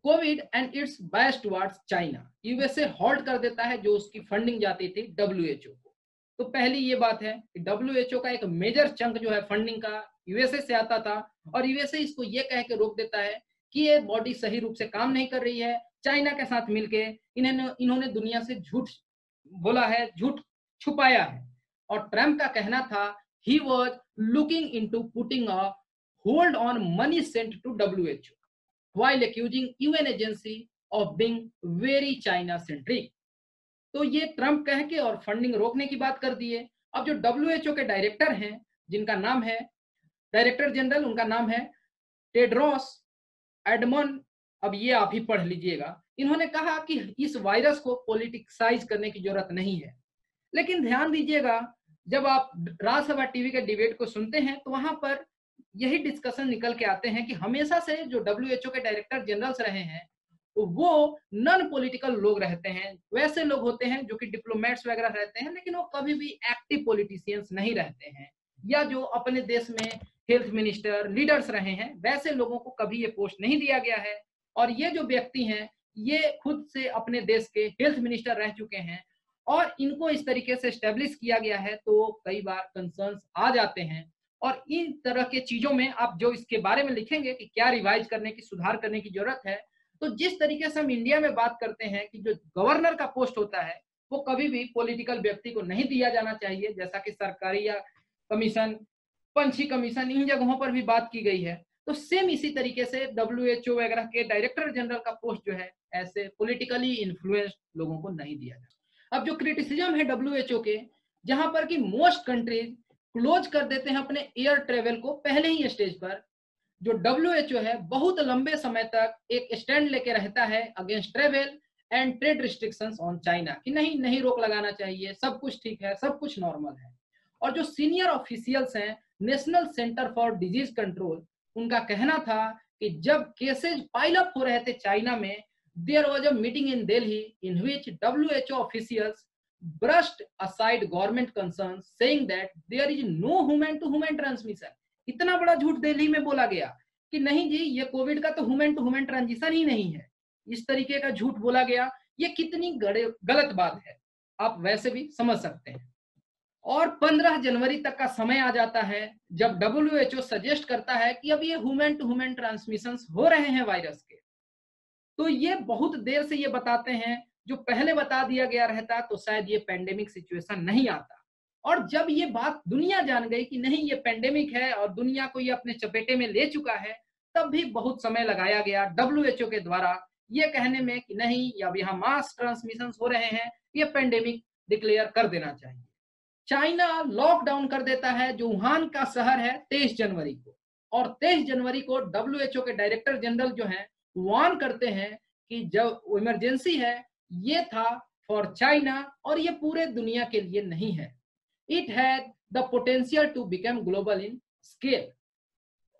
Covid and it's bias towards China, USA halt कर देता है जो उसकी फंडिंग जाती थी WHO को। तो पहली ये बात है कि WHO का एक मेजर चंक जो है फंडिंग का यूएसए से आता था, और यूएसए इसको ये कह के रोक देता है कि ये बॉडी सही रूप से काम नहीं कर रही है। चाइना के साथ मिलके इन्होंने दुनिया से झूठ बोला है, झूठ छुपाया है, और ट्रम्प का कहना था he was looking into putting a hold on money sent to WHO while accusing UN agency of being very China centric। तो ये ट्रम्प कह के और फंडिंग रोकने की बात कर दिए। अब जो WHO के डायरेक्टर हैं, जिनका नाम है डायरेक्टर जनरल, उनका नाम है टेड्रोस एडमन, अब ये आप ही पढ़ लीजिएगा। इन्होंने कहा कि इस वायरस को पॉलिटिक्साइज करने की जरूरत नहीं है। लेकिन ध्यान दीजिएगा, जब आप राज्यसभा टीवी के डिबेट को सुनते हैं तो वहां पर यही डिस्कशन निकल के आते हैं कि हमेशा से जो WHO के डायरेक्टर जनरल्स रहे हैं तो वो नॉन पॉलिटिकल लोग रहते हैं। वैसे लोग होते हैं जो कि डिप्लोमेट्स वगैरह रहते हैं, लेकिन वो कभी भी एक्टिव पॉलिटिशियंस नहीं रहते हैं, या जो अपने देश में हेल्थ मिनिस्टर लीडर्स रहे हैं, वैसे लोगों को कभी ये पोस्ट नहीं दिया गया है। और ये जो व्यक्ति हैं ये खुद से अपने देश के हेल्थ मिनिस्टर रह चुके हैं, और इनको इस तरीके से एस्टेब्लिश किया गया है, तो कई बार कंसर्न्स आ जाते हैं। और इन तरह के चीजों में आप जो इसके बारे में लिखेंगे कि क्या रिवाइज करने की, सुधार करने की जरूरत है, तो जिस तरीके से हम इंडिया में बात करते हैं कि जो गवर्नर का पोस्ट होता है वो कभी भी पॉलिटिकल व्यक्ति को नहीं दिया जाना चाहिए, जैसा कि सरकारी या कमीशन, पंछी कमीशन, इन जगहों पर भी बात की गई है। तो सेम इसी तरीके से WHO वगैरह के डायरेक्टर जनरल का पोस्ट जो है ऐसे पॉलिटिकली इन्फ्लुएंस्ड लोगों को नहीं दिया जाता। अब जो क्रिटिसिज्म है WHO के, जहां पर कि मोस्ट कंट्रीज क्लोज कर देते हैं अपने एयर ट्रेवल को पहले ही स्टेज पर, जो WHO है बहुत लंबे समय तक एक स्टैंड लेके रहता है against travel and trade restrictions on China, कि नहीं नहीं रोक लगाना चाहिए, सब कुछ ठीक है, सब कुछ नॉर्मल है। और जो सीनियर ऑफिशियल्स हैं national centre for disease control, उनका कहना था कि जब केसेज पाइल अप हो रहे थे चाइना में, there was a meeting in Delhi in which WHO officials brushed aside government concerns saying that there is no human to human transmission। इतना बड़ा झूठ दिल्ली में बोला गया कि नहीं जी ये कोविड का तो ह्यूमन टू ह्यूमन ट्रांजिशन ही नहीं है। इस तरीके का झूठ बोला गया, ये कितनी गलत बात है आप वैसे भी समझ सकते हैं। और 15 जनवरी तक का समय आ जाता है जब WHO सजेस्ट करता है कि अब ये ह्यूमन टू ह्यूमन ट्रांसमिशन हो रहे हैं वायरस के। तो ये बहुत देर से ये बताते हैं, जो पहले बता दिया गया रहता तो शायद ये पेंडेमिक सिचुएशन नहीं आता। और जब ये बात दुनिया जान गई कि नहीं ये पेंडेमिक है और दुनिया को ये अपने चपेटे में ले चुका है, तब भी बहुत समय लगाया गया WHO के द्वारा ये कहने में कि नहीं अब यहाँ मास ट्रांसमिशन हो रहे हैं, ये पेंडेमिक डिक्लेयर कर देना चाहिए। चाइना लॉकडाउन कर देता है जो वुहान का शहर है 23 जनवरी को, और 23 जनवरी को WHO के डायरेक्टर जनरल जो हैं वार्न करते हैं कि जब इमरजेंसी है, ये था फॉर चाइना और ये पूरे दुनिया के लिए नहीं है। It had the potential to become global in scale.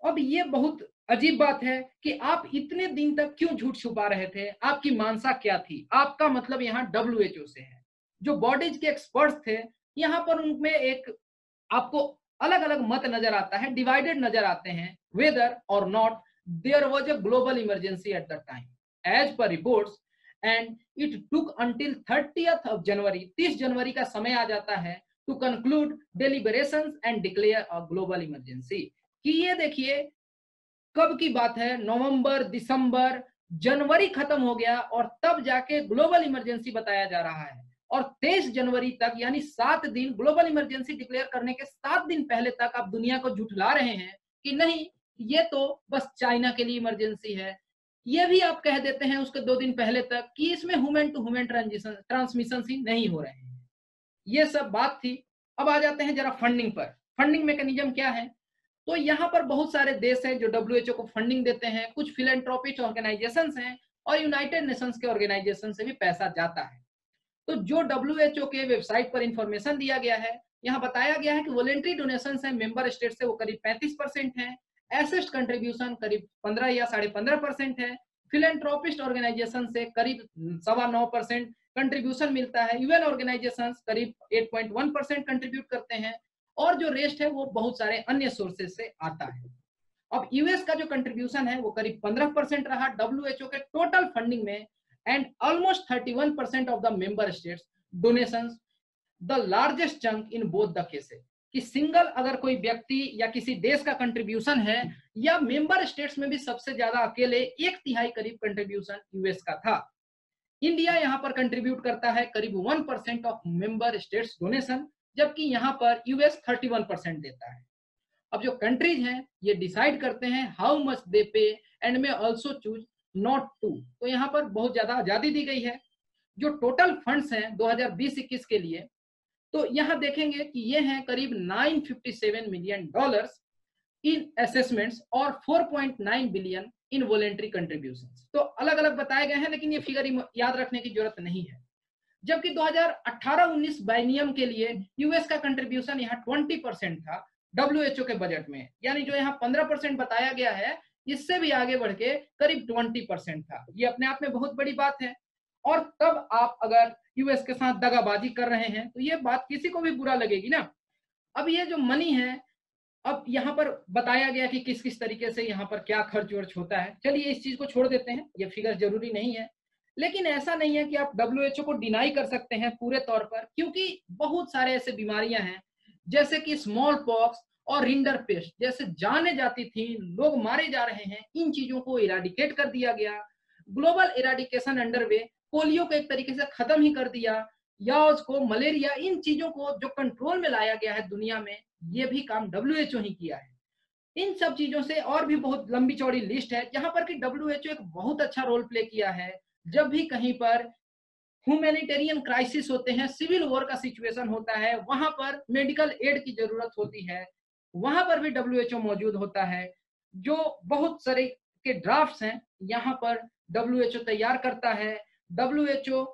अब ये बहुत अजीब बात है कि आप इतने दिन तक क्यों झूठ छुपा रहे थे, आपकी मानसा क्या थी? आपका मतलब यहाँ WHO से है। जो बॉडीज के एक्सपर्ट्स थे, यहाँ पर उनमें एक आपको अलग अलग मत नजर आता है, डिवाइडेड नजर आते हैं, वेदर और not there was a global emergency at the time as per reports, and it took until 30th of January, 30 जनवरी का समय आ जाता है, to conclude deliberations and declare a global emergency. कि ये देखिए कब की बात है, नवंबर, दिसंबर, जनवरी खत्म हो गया और तब जाके ग्लोबल इमरजेंसी बताया जा रहा है। और 23 जनवरी तक यानी 7 दिन, ग्लोबल इमरजेंसी डिक्लेयर करने के 7 दिन पहले तक आप दुनिया को झुठला रहे हैं कि नहीं ये तो बस चाइना के लिए इमरजेंसी है। ये भी आप कह देते हैं उसके 2 दिन पहले तक कि इसमें ह्यूमन टू ह्यूमन ट्रांसमिशन ही नहीं हो रहे हैं। ये सब बात थी। अब आ जाते हैं जरा फंडिंग पर। फंडिंग मैकेनिज्म क्या है? तो यहाँ पर बहुत सारे देश हैं जो WHO को फंडिंग देते हैं, कुछ फिलेंट्रोपिस्ट ऑर्गेनाइजेशंस हैं और यूनाइटेड नेशंस के ऑर्गेनाइजेशन से भी पैसा जाता है। तो जो WHO के वेबसाइट पर इंफॉर्मेशन दिया गया है, यहाँ बताया गया है कि वॉलेंट्री डोनेशन है मेंबर स्टेट से वो करीब 35% है, एसेस्ट कंट्रीब्यूशन करीब 15 या 15.5% है, फिलेंट्रोपिस्ट ऑर्गेनाइजेशन से करीब 9.25% कंट्रीब्यूशन मिलता है, यूएन ऑर्गेनाइजेशन करीब 8.1% कंट्रीब्यूट करते हैं और जो रेस्ट है वो बहुत सारे अन्य सोर्सेज से आता है। अब यूएस का जो कंट्रीब्यूशन है वो करीब 15% रहा WHO के टोटल फंडिंग में, and almost 31% of the member states donations, the largest chunk in both the cases. कि सिंगल अगर कोई व्यक्ति या किसी देश का कंट्रीब्यूशन है या मेंबर स्टेट्स में भी सबसे ज्यादा अकेले 1/3 करीब कंट्रीब्यूशन यूएस का था। इंडिया यहाँ पर कंट्रीब्यूट करता है करीब 1% ऑफ मेंबर स्टेट्स डोनेशन, जबकि यहाँ पर यूएस 31% देता है। अब जो कंट्रीज हैं ये डिसाइड करते हैं हाउ मच दे पे एंड में ऑल्सो चूज नॉट टू। तो यहाँ पर बहुत ज्यादा आजादी दी गई है। जो टोटल फंड्स हैं 2020-21 के लिए, तो यहाँ देखेंगे कि ये हैं करीब $957 मिलियन इन असेसमेंट्स और 4.9 बिलियन इन वॉलेंट्री कंट्रीब्यूशंस। तो अलग अलग बताए गए हैं लेकिन ये फिगर याद रखने की जरूरत नहीं है। जबकि 2018-19 बाइनियम के लिए यूएस का कंट्रीब्यूशन यहाँ 20% था WHO के बजट में, यानी जो यहाँ 15% बताया गया है इससे भी आगे बढ़ के करीब 20% था। ये अपने आप में बहुत बड़ी बात है। और तब आप अगर यूएस के साथ दगाबाजी कर रहे हैं तो ये बात किसी को भी बुरा लगेगी ना। अब ये जो मनी है, अब यहाँ पर बताया गया कि किस किस तरीके से यहाँ पर क्या खर्च वर्च होता है। चलिए इस चीज को छोड़ देते हैं, ये फिगर जरूरी नहीं है। लेकिन ऐसा नहीं है कि आप WHO को डिनाई कर सकते हैं पूरे तौर पर, क्योंकि बहुत सारे ऐसे बीमारियां हैं जैसे कि स्मॉल पॉक्स और रिंडर पेस्ट जैसे जाने जाती थी, लोग मारे जा रहे हैं, इन चीजों को इराडिकेट कर दिया गया। ग्लोबल इराडिकेशन अंडरवे, पोलियो को एक तरीके से खत्म ही कर दिया, या उसको मलेरिया, इन चीजों को जो कंट्रोल में लाया गया है दुनिया में, ये भी काम WHO ही किया है। इन सब चीजों से और भी बहुत लंबी चौड़ी लिस्ट है जहां पर कि WHO एक बहुत अच्छा रोल प्ले किया है। जब भी कहीं पर ह्यूमैनिटेरियन क्राइसिस होते हैं, सिविल वॉर का सिचुएशन होता है, वहां पर मेडिकल एड की जरूरत होती है, वहां पर भी WHO मौजूद होता है। जो बहुत सारे के ड्राफ्ट्स हैं यहाँ पर WHO तैयार करता है। WHO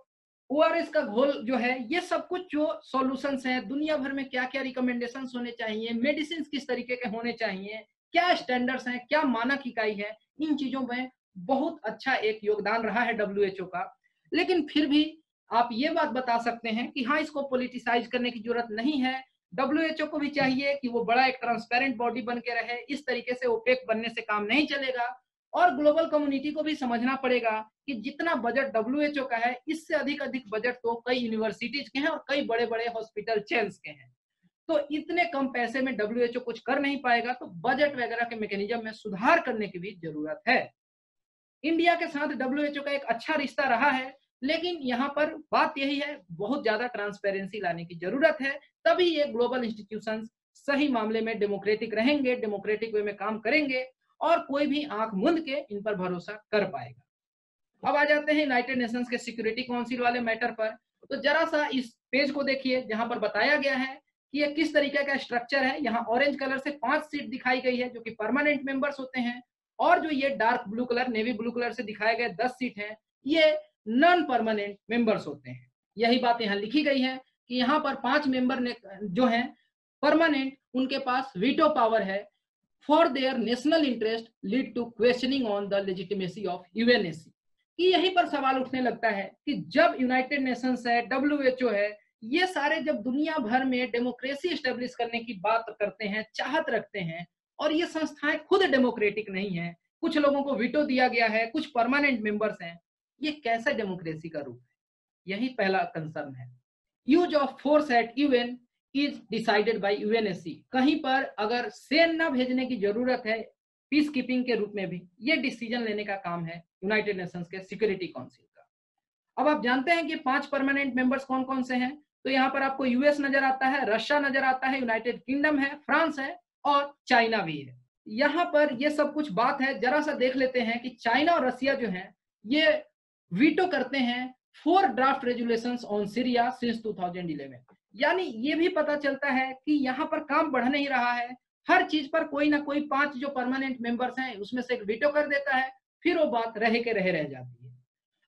ORS का घोल जो है, ये सब कुछ जो सॉल्यूशंस हैं, दुनिया भर में क्या क्या रिकमेंडेशंस होने चाहिए, मेडिसिन किस तरीके के होने चाहिए, क्या स्टैंडर्ड्स हैं, क्या मानक इकाई है, इन चीजों में बहुत अच्छा एक योगदान रहा है WHO का। लेकिन फिर भी आप ये बात बता सकते हैं कि हाँ, इसको पॉलिटिसाइज करने की जरूरत नहीं है। WHO को भी चाहिए कि वो बड़ा एक ट्रांसपेरेंट बॉडी बन के रहे, इस तरीके से ओपेक बनने से काम नहीं चलेगा। और ग्लोबल कम्युनिटी को भी समझना पड़ेगा कि जितना बजट WHO का है, इससे अधिक बजट तो कई यूनिवर्सिटीज के हैं और कई बड़े बड़े हॉस्पिटल चेन्स के हैं। तो इतने कम पैसे में WHO कुछ कर नहीं पाएगा, तो बजट वगैरह के मैकेनिज्म में सुधार करने की भी जरूरत है। इंडिया के साथ WHO का एक अच्छा रिश्ता रहा है, लेकिन यहाँ पर बात यही है, बहुत ज्यादा ट्रांसपेरेंसी लाने की जरूरत है, तभी ये ग्लोबल इंस्टीट्यूशंस सही मामले में डेमोक्रेटिक रहेंगे, डेमोक्रेटिक वे में काम करेंगे और कोई भी आंख मूंद के इन पर भरोसा कर पाएगा। अब आ जाते हैं यूनाइटेड नेशंस के सिक्योरिटी काउंसिल वाले मैटर पर। तो जरा सा इस पेज को देखिए जहां पर बताया गया है कि ये किस तरीके का स्ट्रक्चर है। यहाँ ऑरेंज कलर से 5 सीट दिखाई गई है जो कि परमानेंट मेंबर्स होते हैं, और जो ये dark blue colour, navy blue colour से दिखाए गए 10 सीट हैं, ये नॉन परमानेंट मेंबर्स होते हैं। यही बात यहाँ लिखी गई है कि यहाँ पर 5 मेंबर ने जो हैं परमानेंट, उनके पास वीटो पावर है for their national interest lead to questioning on the legitimacy of UNSC. कि यहीं पर सवाल उठने लगता है कि जब यूनाइटेड नेशंस है, डब्ल्यूएचओ है, ये सारे जब दुनिया भर में डेमोक्रेसी स्टेब्लिश करने की बात करते हैं, चाहत रखते हैं, और ये संस्थाएं खुद डेमोक्रेटिक नहीं है, कुछ लोगों को वीटो दिया गया है, कुछ परमानेंट मेंबर्स हैं, ये कैसे डेमोक्रेसी का रूप है? यही पहला कंसर्न है। Use of force at UN is decided by UNSC. कहीं पर अगर सेना भेजने की जरूरत है पीस कीपिंग के रूप में भी, ये डिसीजन लेने का काम है यूनाइटेड नेशंस के सिक्योरिटी काउंसिल का। अब आप जानते हैं कि 5 परमानेंट मेंबर्स कौन कौन से हैं। तो यहाँ पर आपको यूएस नजर आता है, रशिया नजर आता है, यूनाइटेड किंगडम है, फ्रांस है और चाइना भी है। यहाँ पर ये सब कुछ बात है, जरा सा देख लेते हैं कि चाइना और रशिया जो है ये वीटो करते हैं 4 ड्राफ्ट रेजुलेशंस ऑन सीरिया सिंस 2011। यानी ये भी पता चलता है कि यहाँ पर काम बढ़ नहीं रहा है, हर चीज पर कोई ना कोई 5 जो परमानेंट मेंबर्स हैं उसमें से एक वीटो कर देता है, फिर वो बात रह के रह जाती है।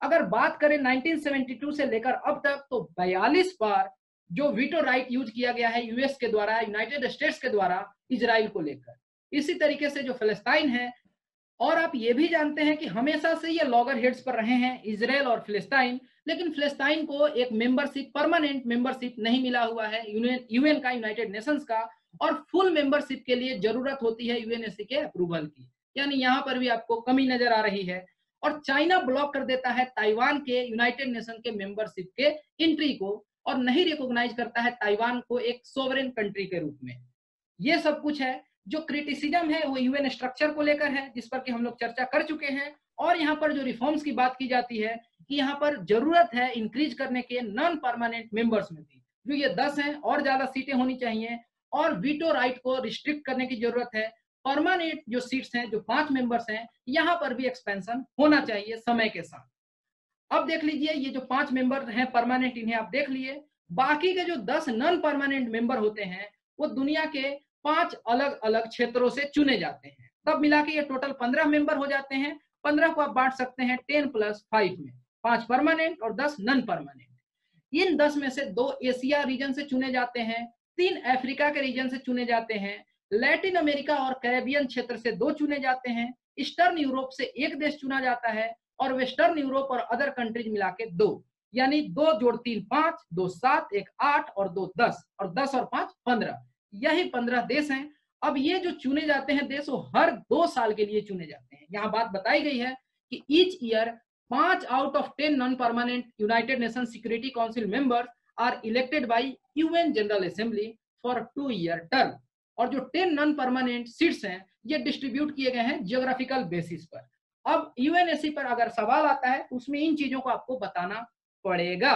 अगर बात करें 1972 से लेकर अब तक, तो 42 बार जो वीटो राइट यूज किया गया है यूएस के द्वारा, यूनाइटेड स्टेट्स के द्वारा इजराइल को लेकर। इसी तरीके से जो फिलिस्तीन है, और आप ये भी जानते हैं कि हमेशा से ये लॉगर हेड्स पर रहे हैं इजराइल और फिलिस्तीन, लेकिन फिलिस्तीन को एक मेंबरशिप, परमानेंट मेंबरशिप नहीं मिला हुआ है यूएन का, यूनाइटेड नेशंस का, और फुल मेंबरशिप के लिए जरूरत होती है यूएनएससी के अप्रूवल की। यानी यहाँ पर भी आपको कमी नजर आ रही है। और चाइना ब्लॉक कर देता है ताइवान के यूनाइटेड नेशन के मेंबरशिप के एंट्री को, और नहीं रिकॉग्नाइज करता है ताइवान को एक सोवरेन कंट्री के रूप में। ये सब कुछ है। जो क्रिटिसिज्म है वो यूएन स्ट्रक्चर को लेकर है, जिस पर कि हम लोग चर्चा कर चुके हैं। और यहाँ पर जो रिफॉर्म्स की बात की जाती है कि यहाँ पर जरूरत है इंक्रीज करने के नॉन परमानेंट मेंबर्स में भी, जो ये 10 हैं, और ज्यादा सीटें होनी चाहिए, और वीटो राइट को रिस्ट्रिक्ट करने की जरूरत है। परमानेंट जो सीट्स हैं, जो 5 मेंबर्स हैं, यहाँ पर भी एक्सपेंशन होना चाहिए समय के साथ। अब देख लीजिए, ये जो 5 मेंबर हैं परमानेंट, इन्हें आप देख लिए। बाकी के जो 10 नॉन परमानेंट मेंबर होते हैं वो दुनिया के 5 अलग अलग क्षेत्रों से चुने जाते हैं। तब मिला के ये टोटल 15 मेंबर हो जाते हैं। 15 को आप बांट सकते हैं 10+5 में, 5 परमानेंट और 10 नॉन परमानेंट। इन 10 में से 2 एशिया रीजन से चुने जाते हैं, 3 अफ्रीका के रीजन से चुने जाते हैं, लैटिन अमेरिका और कैरेबियन क्षेत्र से 2 चुने जाते हैं, ईस्टर्न यूरोप से 1 देश चुना जाता है, और वेस्टर्न यूरोप और अदर कंट्रीज मिला के 2। यानी 2 जोड़ 3 5, 2 7, 1 8 और 2 10, और 10 और 5 15। यही 15 देश हैं। अब ये जो चुने जाते हैं देश, वो हर 2 साल के लिए चुने जाते हैं। यहाँ बात बताई गई है कि each year 5 out of 10 non permanent United Nation Security Council members are elected by UN General Assembly for 2 year term. और जो 10 नॉन परमानेंट सीट्स हैं ये डिस्ट्रीब्यूट किए गए हैं जियोग्राफिकल बेसिस पर। अब यूएनएससी पर अगर सवाल आता है तो उसमें इन चीजों को आपको बताना पड़ेगा।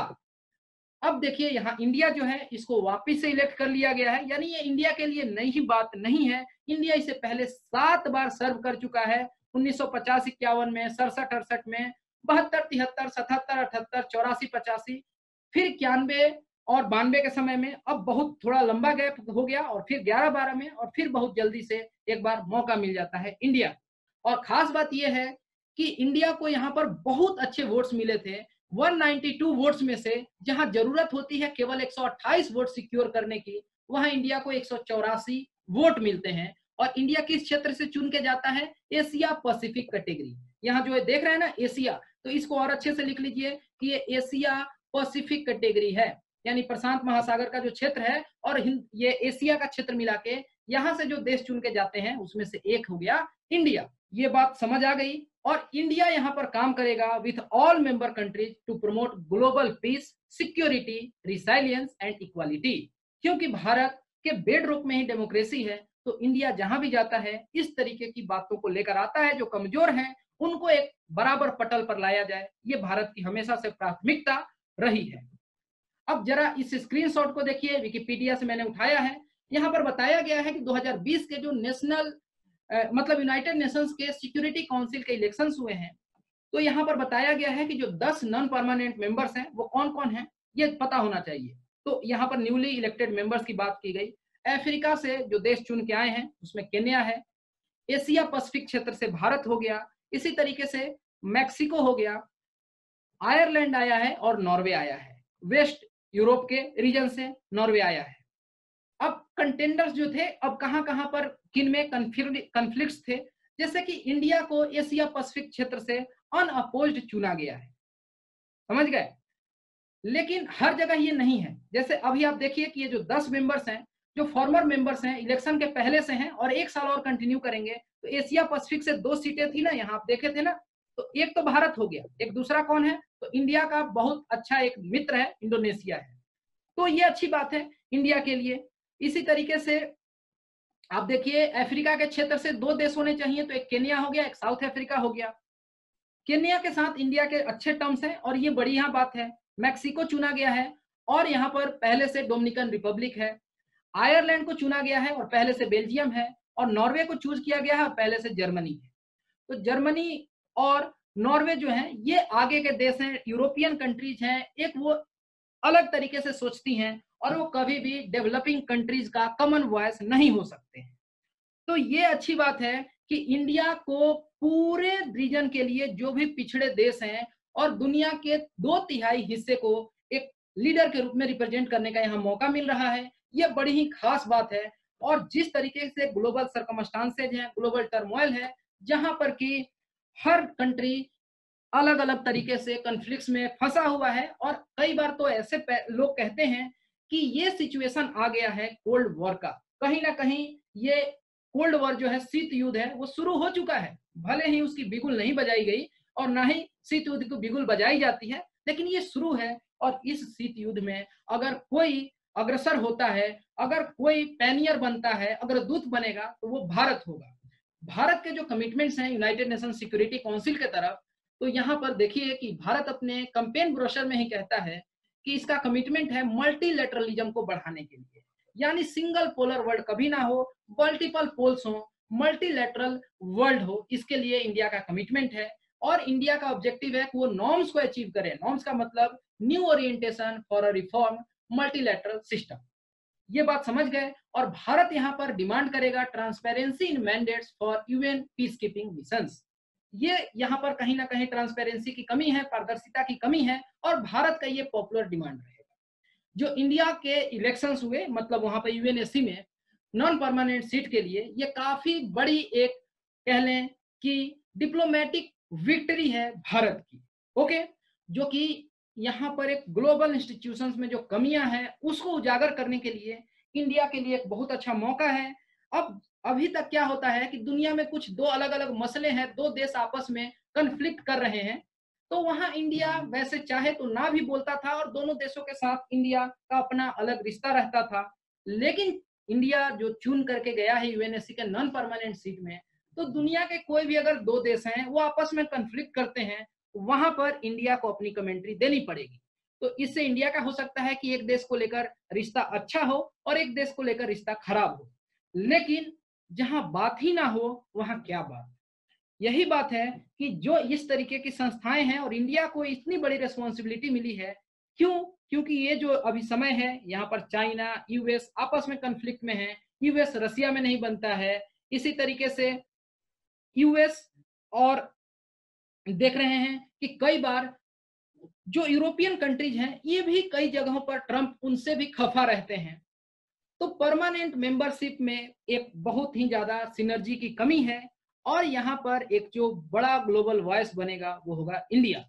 अब देखिए, यहाँ इंडिया जो है इसको वापिस से इलेक्ट कर लिया गया है। यानी ये इंडिया के लिए नई बात नहीं है। इंडिया इसे पहले 7 बार सर्व कर चुका है, 1950-51 में, 67-68 में, 72-73, 77-78, 84-85, फिर 91 और 92 के समय में। अब बहुत थोड़ा लंबा गैप हो गया, और फिर 11-12 में, और फिर बहुत जल्दी से एक बार मौका मिल जाता है इंडिया। और खास बात यह है कि इंडिया को यहाँ पर बहुत अच्छे वोट्स मिले थे, 192 वोट्स में से, जहां जरूरत होती है केवल 128 वोट सिक्योर करने की, वहां इंडिया को 184 वोट मिलते हैं। और इंडिया किस क्षेत्र से चुन के जाता है? Asia Pacific category. यहाँ जो है देख रहे हैं ना एशिया, तो इसको और अच्छे से लिख लीजिए कि ये एशिया पैसिफिक कैटेगरी है, यानी प्रशांत महासागर का जो क्षेत्र है, और ये एशिया का क्षेत्र मिला के यहाँ से जो देश चुन के जाते हैं उसमें से एक हो गया इंडिया। ये बात समझ आ गई। और इंडिया यहाँ पर काम करेगा with all member countries to promote global peace, security, resilience and equality. क्योंकि भारत के बेडरूक में ही डेमोक्रेसी है, तो इंडिया जहां भी जाता है इस तरीके की बातों को लेकर आता है। जो कमजोर हैं उनको एक बराबर पटल पर लाया जाए, ये भारत की हमेशा से प्राथमिकता रही है। अब जरा इस स्क्रीनशॉट को देखिए, विकिपीडिया से मैंने उठाया है। यहाँ पर बताया गया है कि 2020 के जो नेशनल मतलब यूनाइटेड नेशंस के सिक्योरिटी काउंसिल के इलेक्शंस हुए हैं, तो यहाँ पर बताया गया है कि जो 10 नॉन परमानेंट मेंबर्स हैं वो कौन कौन हैं, ये पता होना चाहिए। तो यहाँ पर न्यूली इलेक्टेड मेंबर्स की बात की गई। अफ्रीका से जो देश चुन के आए हैं उसमें केन्या है, एशिया पैसिफिक क्षेत्र से भारत हो गया, इसी तरीके से मैक्सिको हो गया, आयरलैंड आया है और नॉर्वे आया है। वेस्ट यूरोप के रीजन से नॉर्वे आया है। अब कंटेंडर्स जो थे, अब कहां कहां पर किन में कन्फ्लिक्ट्स थे, जैसे कि इंडिया को एशिया पैसिफिक क्षेत्र से अनअपोज्ड चुना गया है, समझ गए। लेकिन हर जगह ये नहीं है। जैसे अभी आप देखिए कि ये जो 10 मेंबर्स हैं, जो फॉर्मर मेंबर्स हैं, इलेक्शन के पहले से हैं और 1 साल और कंटिन्यू करेंगे, तो एशिया पैसिफिक से 2 सीटें थी ना, यहाँ आप देखे थे ना, तो एक तो भारत हो गया, एक दूसरा कौन है, तो इंडिया का बहुत अच्छा एक मित्र है, इंडोनेशिया है। तो ये अच्छी बात है इंडिया के लिए। इसी तरीके से आप देखिए अफ्रीका के क्षेत्र से 2 देश होने चाहिए, तो एक केन्या हो गया, एक साउथ अफ्रीका हो गया। केन्या के साथ इंडिया के अच्छे टर्म्स हैं और ये बड़ी यहाँ बात है। मैक्सिको चुना गया है और यहाँ पर पहले से डोमिनिकन रिपब्लिक है। आयरलैंड को चुना गया है और पहले से बेल्जियम है। और नॉर्वे को चूज किया गया है और पहले से जर्मनी है। तो जर्मनी और नॉर्वे जो है ये आगे के देश हैं, यूरोपियन कंट्रीज हैं, एक वो अलग तरीके से सोचती हैं और वो कभी भी डेवलपिंग कंट्रीज का कॉमन वॉइस नहीं हो सकते हैं। तो ये अच्छी बात है कि इंडिया को पूरे रीजन के लिए जो भी पिछड़े देश हैं और दुनिया के 2/3 हिस्से को एक लीडर के रूप में रिप्रेजेंट करने का यहाँ मौका मिल रहा है। ये बड़ी ही खास बात है। और जिस तरीके से ग्लोबल सर्कमस्टांसेज हैं, ग्लोबल टर्मोइल है, जहां पर कि हर कंट्री अलग अलग तरीके से कॉन्फ्लिक्ट्स में फंसा हुआ है और कई बार तो ऐसे लोग कहते हैं कि ये सिचुएशन आ गया है कोल्ड वॉर का। कहीं ना कहीं ये कोल्ड वॉर जो है, शीत युद्ध है, वो शुरू हो चुका है। भले ही उसकी बिगुल नहीं बजाई गई और ना ही शीत युद्ध की बिगुल बजाई जाती है, लेकिन ये शुरू है। और इस शीत युद्ध में अगर कोई अग्रसर होता है, अगर कोई पैनियर बनता है, अगर दूत बनेगा, तो वो भारत होगा। भारत के जो कमिटमेंट्स हैं यूनाइटेड नेशन सिक्योरिटी काउंसिल के तरफ, तो यहाँ पर देखिए कि भारत अपने कैंपेन ब्रोशर में ही कहता है कि इसका कमिटमेंट है मल्टीलैटरलिज्म को बढ़ाने के लिए, यानी सिंगल पोलर वर्ल्ड कभी ना हो, मल्टीपल पोल्स हो, मल्टीलैटरल वर्ल्ड हो, इसके लिए इंडिया का कमिटमेंट है। और इंडिया का ऑब्जेक्टिव है कि वो नॉर्म्स को अचीव करे। नॉर्म्स का मतलब new orientation for a reform multilateral system. ये बात समझ गए। और भारत यहाँ पर डिमांड करेगा transparency in mandates for UN peace keeping missions. ये यहाँ पर कहीं ना कहीं ट्रांसपेरेंसी की कमी है, पारदर्शिता की कमी है, और भारत का ये पॉपुलर डिमांड रहेगा। जो इंडिया के इलेक्शंस हुए, मतलब वहां पर यूएनएससी में नॉन परमानेंट सीट के लिए, ये काफी बड़ी एक कह लें कि डिप्लोमेटिक विक्ट्री है भारत की। ओके, जो कि यहाँ पर एक ग्लोबल इंस्टीट्यूशंस में जो कमियां हैं उसको उजागर करने के लिए इंडिया के लिए एक बहुत अच्छा मौका है। अब अभी तक क्या होता है कि दुनिया में कुछ 2 अलग अलग मसले हैं, 2 देश आपस में कन्फ्लिक्ट कर रहे हैं, तो वहां इंडिया वैसे चाहे तो ना भी बोलता था और दोनों देशों के साथ इंडिया का अपना अलग रिश्ता रहता था। लेकिन इंडिया जो चुन करके गया है यूएनएससी के नॉन परमानेंट सीट में, तो दुनिया के कोई भी अगर 2 देश हैं वो आपस में कन्फ्लिक्ट करते हैं, वहां पर इंडिया को अपनी कमेंट्री देनी पड़ेगी। तो इससे इंडिया का हो सकता है कि एक देश को लेकर रिश्ता अच्छा हो और एक देश को लेकर रिश्ता खराब हो, लेकिन जहां बात ही ना हो वहां क्या बात। यही बात है कि जो इस तरीके की संस्थाएं हैं और इंडिया को इतनी बड़ी रिस्पॉन्सिबिलिटी मिली है, क्यों? क्योंकि ये जो अभी समय है, यहाँ पर चाइना यूएस आपस में कन्फ्लिक्ट में है, यूएस रसिया में नहीं बनता है, इसी तरीके से यूएस और देख रहे हैं कि कई बार जो यूरोपियन कंट्रीज हैं ये भी कई जगहों पर ट्रंप उनसे भी खफा रहते हैं। तो परमानेंट मेंबरशिप में एक बहुत ही ज्यादा सिनर्जी की कमी है और यहाँ पर एक जो बड़ा ग्लोबल वॉइस बनेगा वो होगा इंडिया।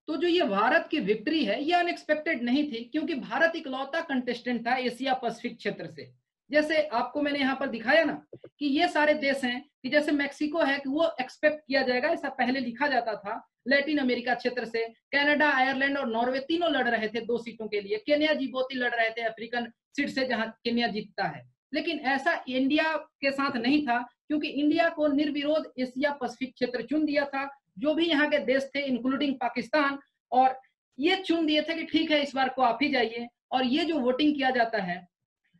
तो जो ये भारत की विक्ट्री है ये अनएक्सपेक्टेड नहीं थी, क्योंकि भारत इकलौता कंटेस्टेंट था एशिया पैसिफिक क्षेत्र से। जैसे आपको मैंने यहाँ पर दिखाया ना कि ये सारे देश हैं कि जैसे मैक्सिको है कि वो एक्सपेक्ट किया जाएगा, ऐसा पहले लिखा जाता था। लैटिन अमेरिका क्षेत्र से कनाडा, आयरलैंड और नॉर्वे तीनों लड़ रहे थे 2 सीटों के लिए। केन्या जिबोती लड़ रहे थे अफ्रीकन सीट से, जहां केन्या जीतता है। लेकिन ऐसा इंडिया के साथ नहीं था, क्योंकि इंडिया को निर्विरोध एशिया पैसिफिक क्षेत्र चुन दिया था। जो भी यहाँ के देश थे इंक्लूडिंग पाकिस्तान, और ये चुन दिए थे कि ठीक है इस बार को आप ही जाइए। और ये जो वोटिंग किया जाता है,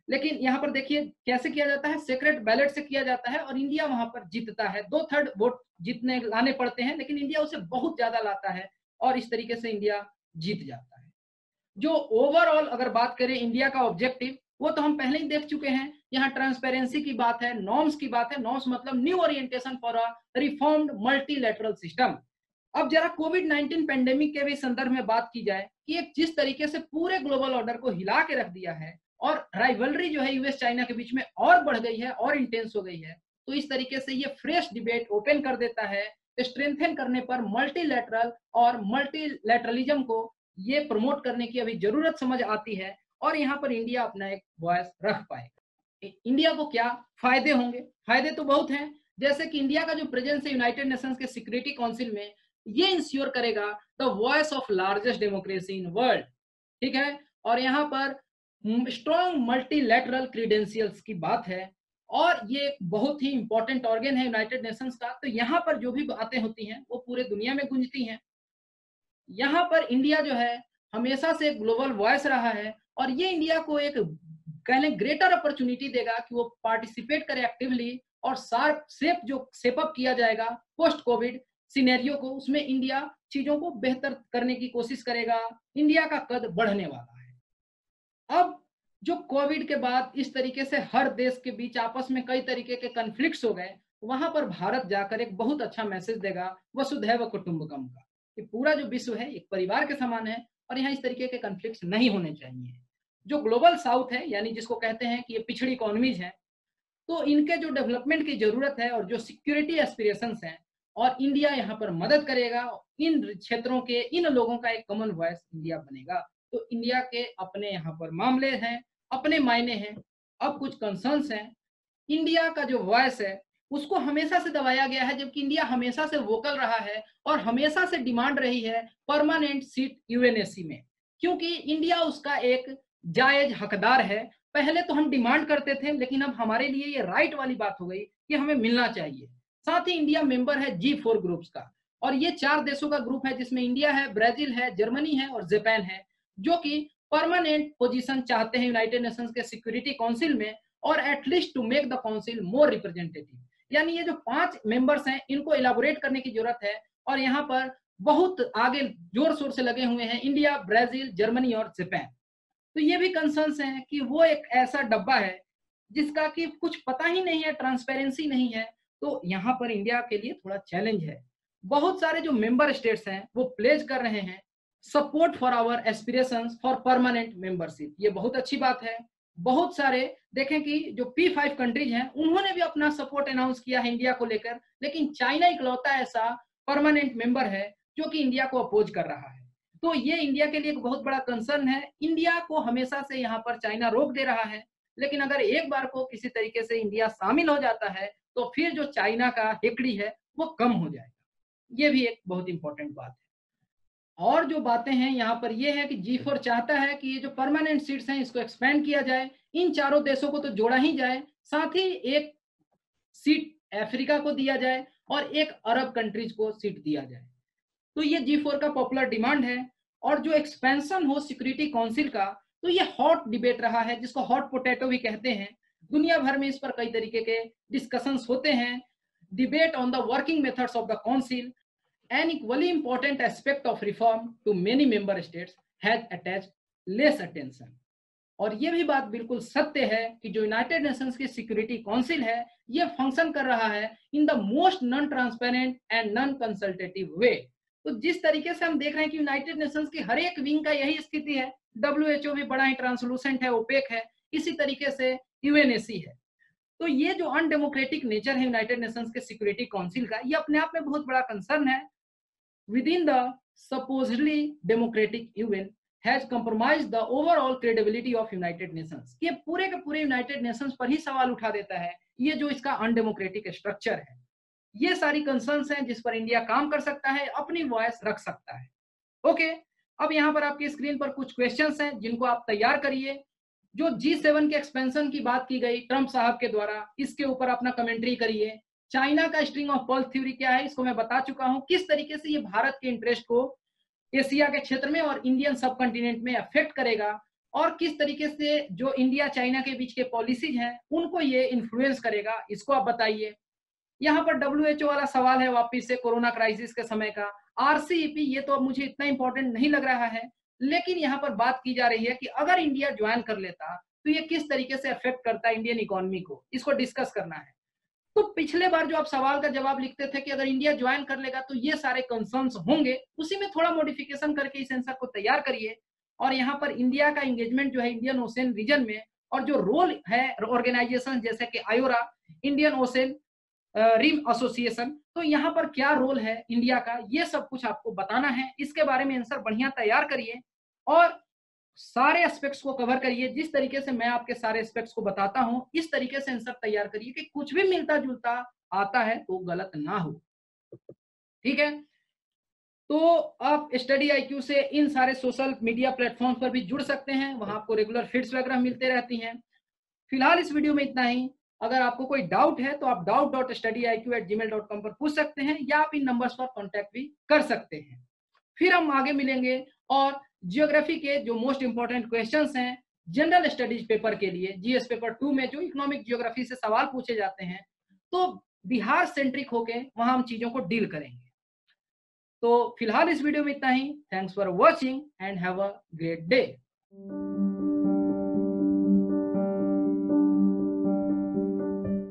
लेकिन यहाँ पर देखिए कैसे किया जाता है, सीक्रेट बैलेट से किया जाता है और इंडिया वहां पर जीतता है। 2/3 वोट जीतने लाने पड़ते हैं, लेकिन इंडिया उसे बहुत ज्यादा लाता है और इस तरीके से इंडिया जीत जाता है। जो ओवरऑल अगर बात करें इंडिया का ऑब्जेक्टिव, वो तो हम पहले ही देख चुके हैं। यहाँ ट्रांसपेरेंसी की बात है, नॉर्म्स की बात है। नॉर्म्स मतलब new orientation for a reformed multilateral system. अब जरा कोविड-19 पेंडेमिक के भी संदर्भ में बात की जाए कि एक जिस तरीके से पूरे ग्लोबल ऑर्डर को हिला के रख दिया है और राइवलरी जो है यूएस चाइना के बीच में और बढ़ गई है और इंटेंस हो गई है, तो इस तरीके से ये फ्रेश डिबेट ओपन कर देता है, स्ट्रेंथन करने पर मल्टीलैटरल और मल्टीलैटरलिज्म को ये प्रमोट करने की अभी जरूरत समझ आती है और यहाँ पर इंडिया अपना एक वॉइस रख पाएगा। इंडिया को क्या फायदे होंगे? फायदे तो बहुत हैं, जैसे कि इंडिया का जो प्रेजेंस है यूनाइटेड नेशंस के सिक्योरिटी काउंसिल में, ये इंश्योर करेगा the voice of largest democracy in world, ठीक है। और यहाँ पर स्ट्रॉन्ग मल्टीलैटरल क्रीडेंशियल्स की बात है और ये बहुत ही इंपॉर्टेंट ऑर्गन है यूनाइटेड नेशंस का, तो यहाँ पर जो भी बातें होती हैं वो पूरे दुनिया में गूंजती हैं। यहाँ पर इंडिया जो है हमेशा से ग्लोबल वॉइस रहा है और ये इंडिया को एक कह लें ग्रेटर अपॉर्चुनिटी देगा कि वो पार्टिसिपेट करे एक्टिवली और सेप अप किया जाएगा पोस्ट कोविड सिनेरियो को, उसमें इंडिया चीजों को बेहतर करने की कोशिश करेगा। इंडिया का कद बढ़ने वाला है। अब जो कोविड के बाद इस तरीके से हर देश के बीच आपस में कई तरीके के कन्फ्लिक्ट्स हो गए, वहां पर भारत जाकर एक बहुत अच्छा मैसेज देगा वसुधैव कुटुंबकम का, कि पूरा जो विश्व है एक परिवार के समान है और यहाँ इस तरीके के कन्फ्लिक्ट्स नहीं होने चाहिए। जो ग्लोबल साउथ है, यानी जिसको कहते हैं कि ये पिछड़ी इकोनॉमीज है, तो इनके जो डेवलपमेंट की जरूरत है और जो सिक्योरिटी एस्पिरेशंस हैं, और इंडिया यहाँ पर मदद करेगा, इन क्षेत्रों के इन लोगों का एक कॉमन वॉइस इंडिया बनेगा। तो इंडिया के अपने यहाँ पर मामले हैं, अपने मायने हैं। अब कुछ कंसर्न्स हैं। इंडिया का जो वॉइस है उसको हमेशा से दबाया गया है, जबकि इंडिया हमेशा से वोकल रहा है और हमेशा से डिमांड रही है परमानेंट सीट यूएनएससी में, क्योंकि इंडिया उसका एक जायज हकदार है। पहले तो हम डिमांड करते थे, लेकिन अब हमारे लिए ये राइट वाली बात हो गई कि हमें मिलना चाहिए। साथ ही इंडिया मेंबर है G4 ग्रुप्स का, और ये 4 देशों का ग्रुप है जिसमें इंडिया है, ब्राजील है, जर्मनी है और जापान है, जो कि परमानेंट पोजीशन चाहते हैं यूनाइटेड नेशंस के सिक्योरिटी काउंसिल में, और at least to make the council more representative. यानी ये जो 5 मेंबर्स हैं इनको इलाबोरेट करने की जरूरत है, और यहाँ पर बहुत आगे जोर शोर से लगे हुए हैं इंडिया, ब्राजील, जर्मनी और जापान। तो ये भी कंसर्न्स हैं कि वो एक ऐसा डब्बा है जिसका कि कुछ पता ही नहीं है, ट्रांसपेरेंसी नहीं है, तो यहाँ पर इंडिया के लिए थोड़ा चैलेंज है। बहुत सारे जो मेंबर स्टेट्स हैं वो प्लेज कर रहे हैं support for our aspirations for permanent membership, ये बहुत अच्छी बात है। बहुत सारे देखें कि जो P5 कंट्रीज हैं उन्होंने भी अपना सपोर्ट अनाउंस किया है इंडिया को लेकर, लेकिन चाइना इकलौता ऐसा परमानेंट मेंबर है जो कि इंडिया को अपोज कर रहा है। तो ये इंडिया के लिए एक बहुत बड़ा कंसर्न है। इंडिया को हमेशा से यहाँ पर चाइना रोक दे रहा है, लेकिन अगर एक बार को किसी तरीके से इंडिया शामिल हो जाता है तो फिर जो चाइना का हेकड़ी है वो कम हो जाएगा। ये भी एक बहुत इंपॉर्टेंट बात है। और जो बातें हैं यहाँ पर ये है कि G4 चाहता है कि ये जो परमानेंट सीट्स हैं इसको एक्सपेंड किया जाए, इन चारों देशों को तो जोड़ा ही जाए, साथ ही एक सीट अफ्रीका को दिया जाए और एक अरब कंट्रीज को सीट दिया जाए। तो ये G4 का पॉपुलर डिमांड है। और जो एक्सपेंशन हो सिक्योरिटी काउंसिल का, तो ये हॉट डिबेट रहा है, जिसको हॉट पोटैटो भी कहते हैं। दुनिया भर में इस पर कई तरीके के डिस्कशंस होते हैं। Debate on the working methods of the council, an equally important aspect of reform to many member states, has attached less attention। और ये भी बात बिल्कुल सत्य है कि जो यूनाइटेड नेशंस की सिक्योरिटी काउंसिल है ये फंक्शन कर रहा है in the most non transparent and non consultative way. तो जिस तरीके से हम देख रहे हैं कि यूनाइटेड नेशंस की हर एक विंग का यही स्थिति है, WHO भी बड़ा ही ट्रांसलूसेंट है, ओपेक है, इसी तरीके से यूएनएसी है। तो ये जो अनडेमोक्रेटिक नेचर है यूनाइटेड नेशंस के सिक्योरिटी काउंसिल का, ये अपने आप में बहुत बड़ा कंसर्न है। Within the supposedly democratic UN has compromised the overall credibility of United Nations। ये पूरे के पूरे यूनाइटेड नेशंस पर ही सवाल उठा देता है, ये जो इसका अनडेमोक्रेटिक स्ट्रक्चर है। ये सारी कंसर्न्स हैं जिस पर इंडिया काम कर सकता है, अपनी वॉइस रख सकता है। ओके, अब यहाँ पर आपकी स्क्रीन पर कुछ क्वेश्चंस हैं जिनको आप तैयार करिए। जो G7 के एक्सपेंशन की बात की गई ट्रंप साहब के द्वारा, इसके ऊपर अपना कमेंट्री करिए। चाइना का स्ट्रिंग ऑफ पर्ल थ्योरी क्या है, इसको मैं बता चुका हूं। किस तरीके से ये भारत के इंटरेस्ट को एशिया के क्षेत्र में और इंडियन सब कॉन्टिनेंट में अफेक्ट करेगा, और किस तरीके से जो इंडिया चाइना के बीच के पॉलिसीज हैं उनको ये इन्फ्लुएंस करेगा, इसको आप बताइए। यहाँ पर WHO वाला सवाल है वापिस से कोरोना क्राइसिस के समय का। RCEP ये तो अब मुझे इतना इंपॉर्टेंट नहीं लग रहा है, लेकिन यहाँ पर बात की जा रही है कि अगर इंडिया ज्वाइन कर लेता तो ये किस तरीके से अफेक्ट करता है इंडियन इकोनॉमी को, इसको डिस्कस करना है। तो पिछले बार जो आप सवाल का जवाब लिखते थे कि अगर इंडिया ज्वाइन कर लेगा तो ये सारे कंसर्न्स होंगे, उसी में थोड़ा मॉडिफिकेशन करके इस आंसर को तैयार करिए। और यहाँ पर इंडिया का एंगेजमेंट जो है इंडियन ओशन रीजन में, और जो रोल है ऑर्गेनाइजेशन जैसे कि आयोरा, इंडियन ओशन रिम एसोसिएशन, तो यहाँ पर क्या रोल है इंडिया का, ये सब कुछ आपको बताना है। इसके बारे में आंसर बढ़िया तैयार करिए और सारे एस्पेक्ट्स को कवर करिए। जिस तरीके से मैं आपके सारे एस्पेक्ट्स को बताता हूं, इस तरीके से आंसर तैयार करिए कि कुछ भी मिलता जुलता आता है तो गलत ना हो। ठीक है, तो आप स्टडी आईक्यू से इन सारे सोशल मीडिया प्लेटफॉर्म पर भी जुड़ सकते हैं, वहां आपको रेगुलर फीड्स वगैरह मिलते रहती हैं। फिलहाल इस वीडियो में इतना ही। अगर आपको कोई डाउट है तो आप doubt.studyiq@gmail.com पर पूछ सकते हैं, या आप इन नंबर्स पर कॉन्टैक्ट भी कर सकते हैं। फिर हम आगे मिलेंगे और जियोग्राफी के जो मोस्ट इंपॉर्टेंट क्वेश्चंस हैं जनरल स्टडीज पेपर के लिए, जीएस पेपर 2 में जो इकोनॉमिक जियोग्राफी से सवाल पूछे जाते हैं, तो बिहार सेंट्रिक होके वहां हम चीजों को डील करेंगे। तो फिलहाल इस वीडियो में इतना ही। Thanks for watching and have a great day.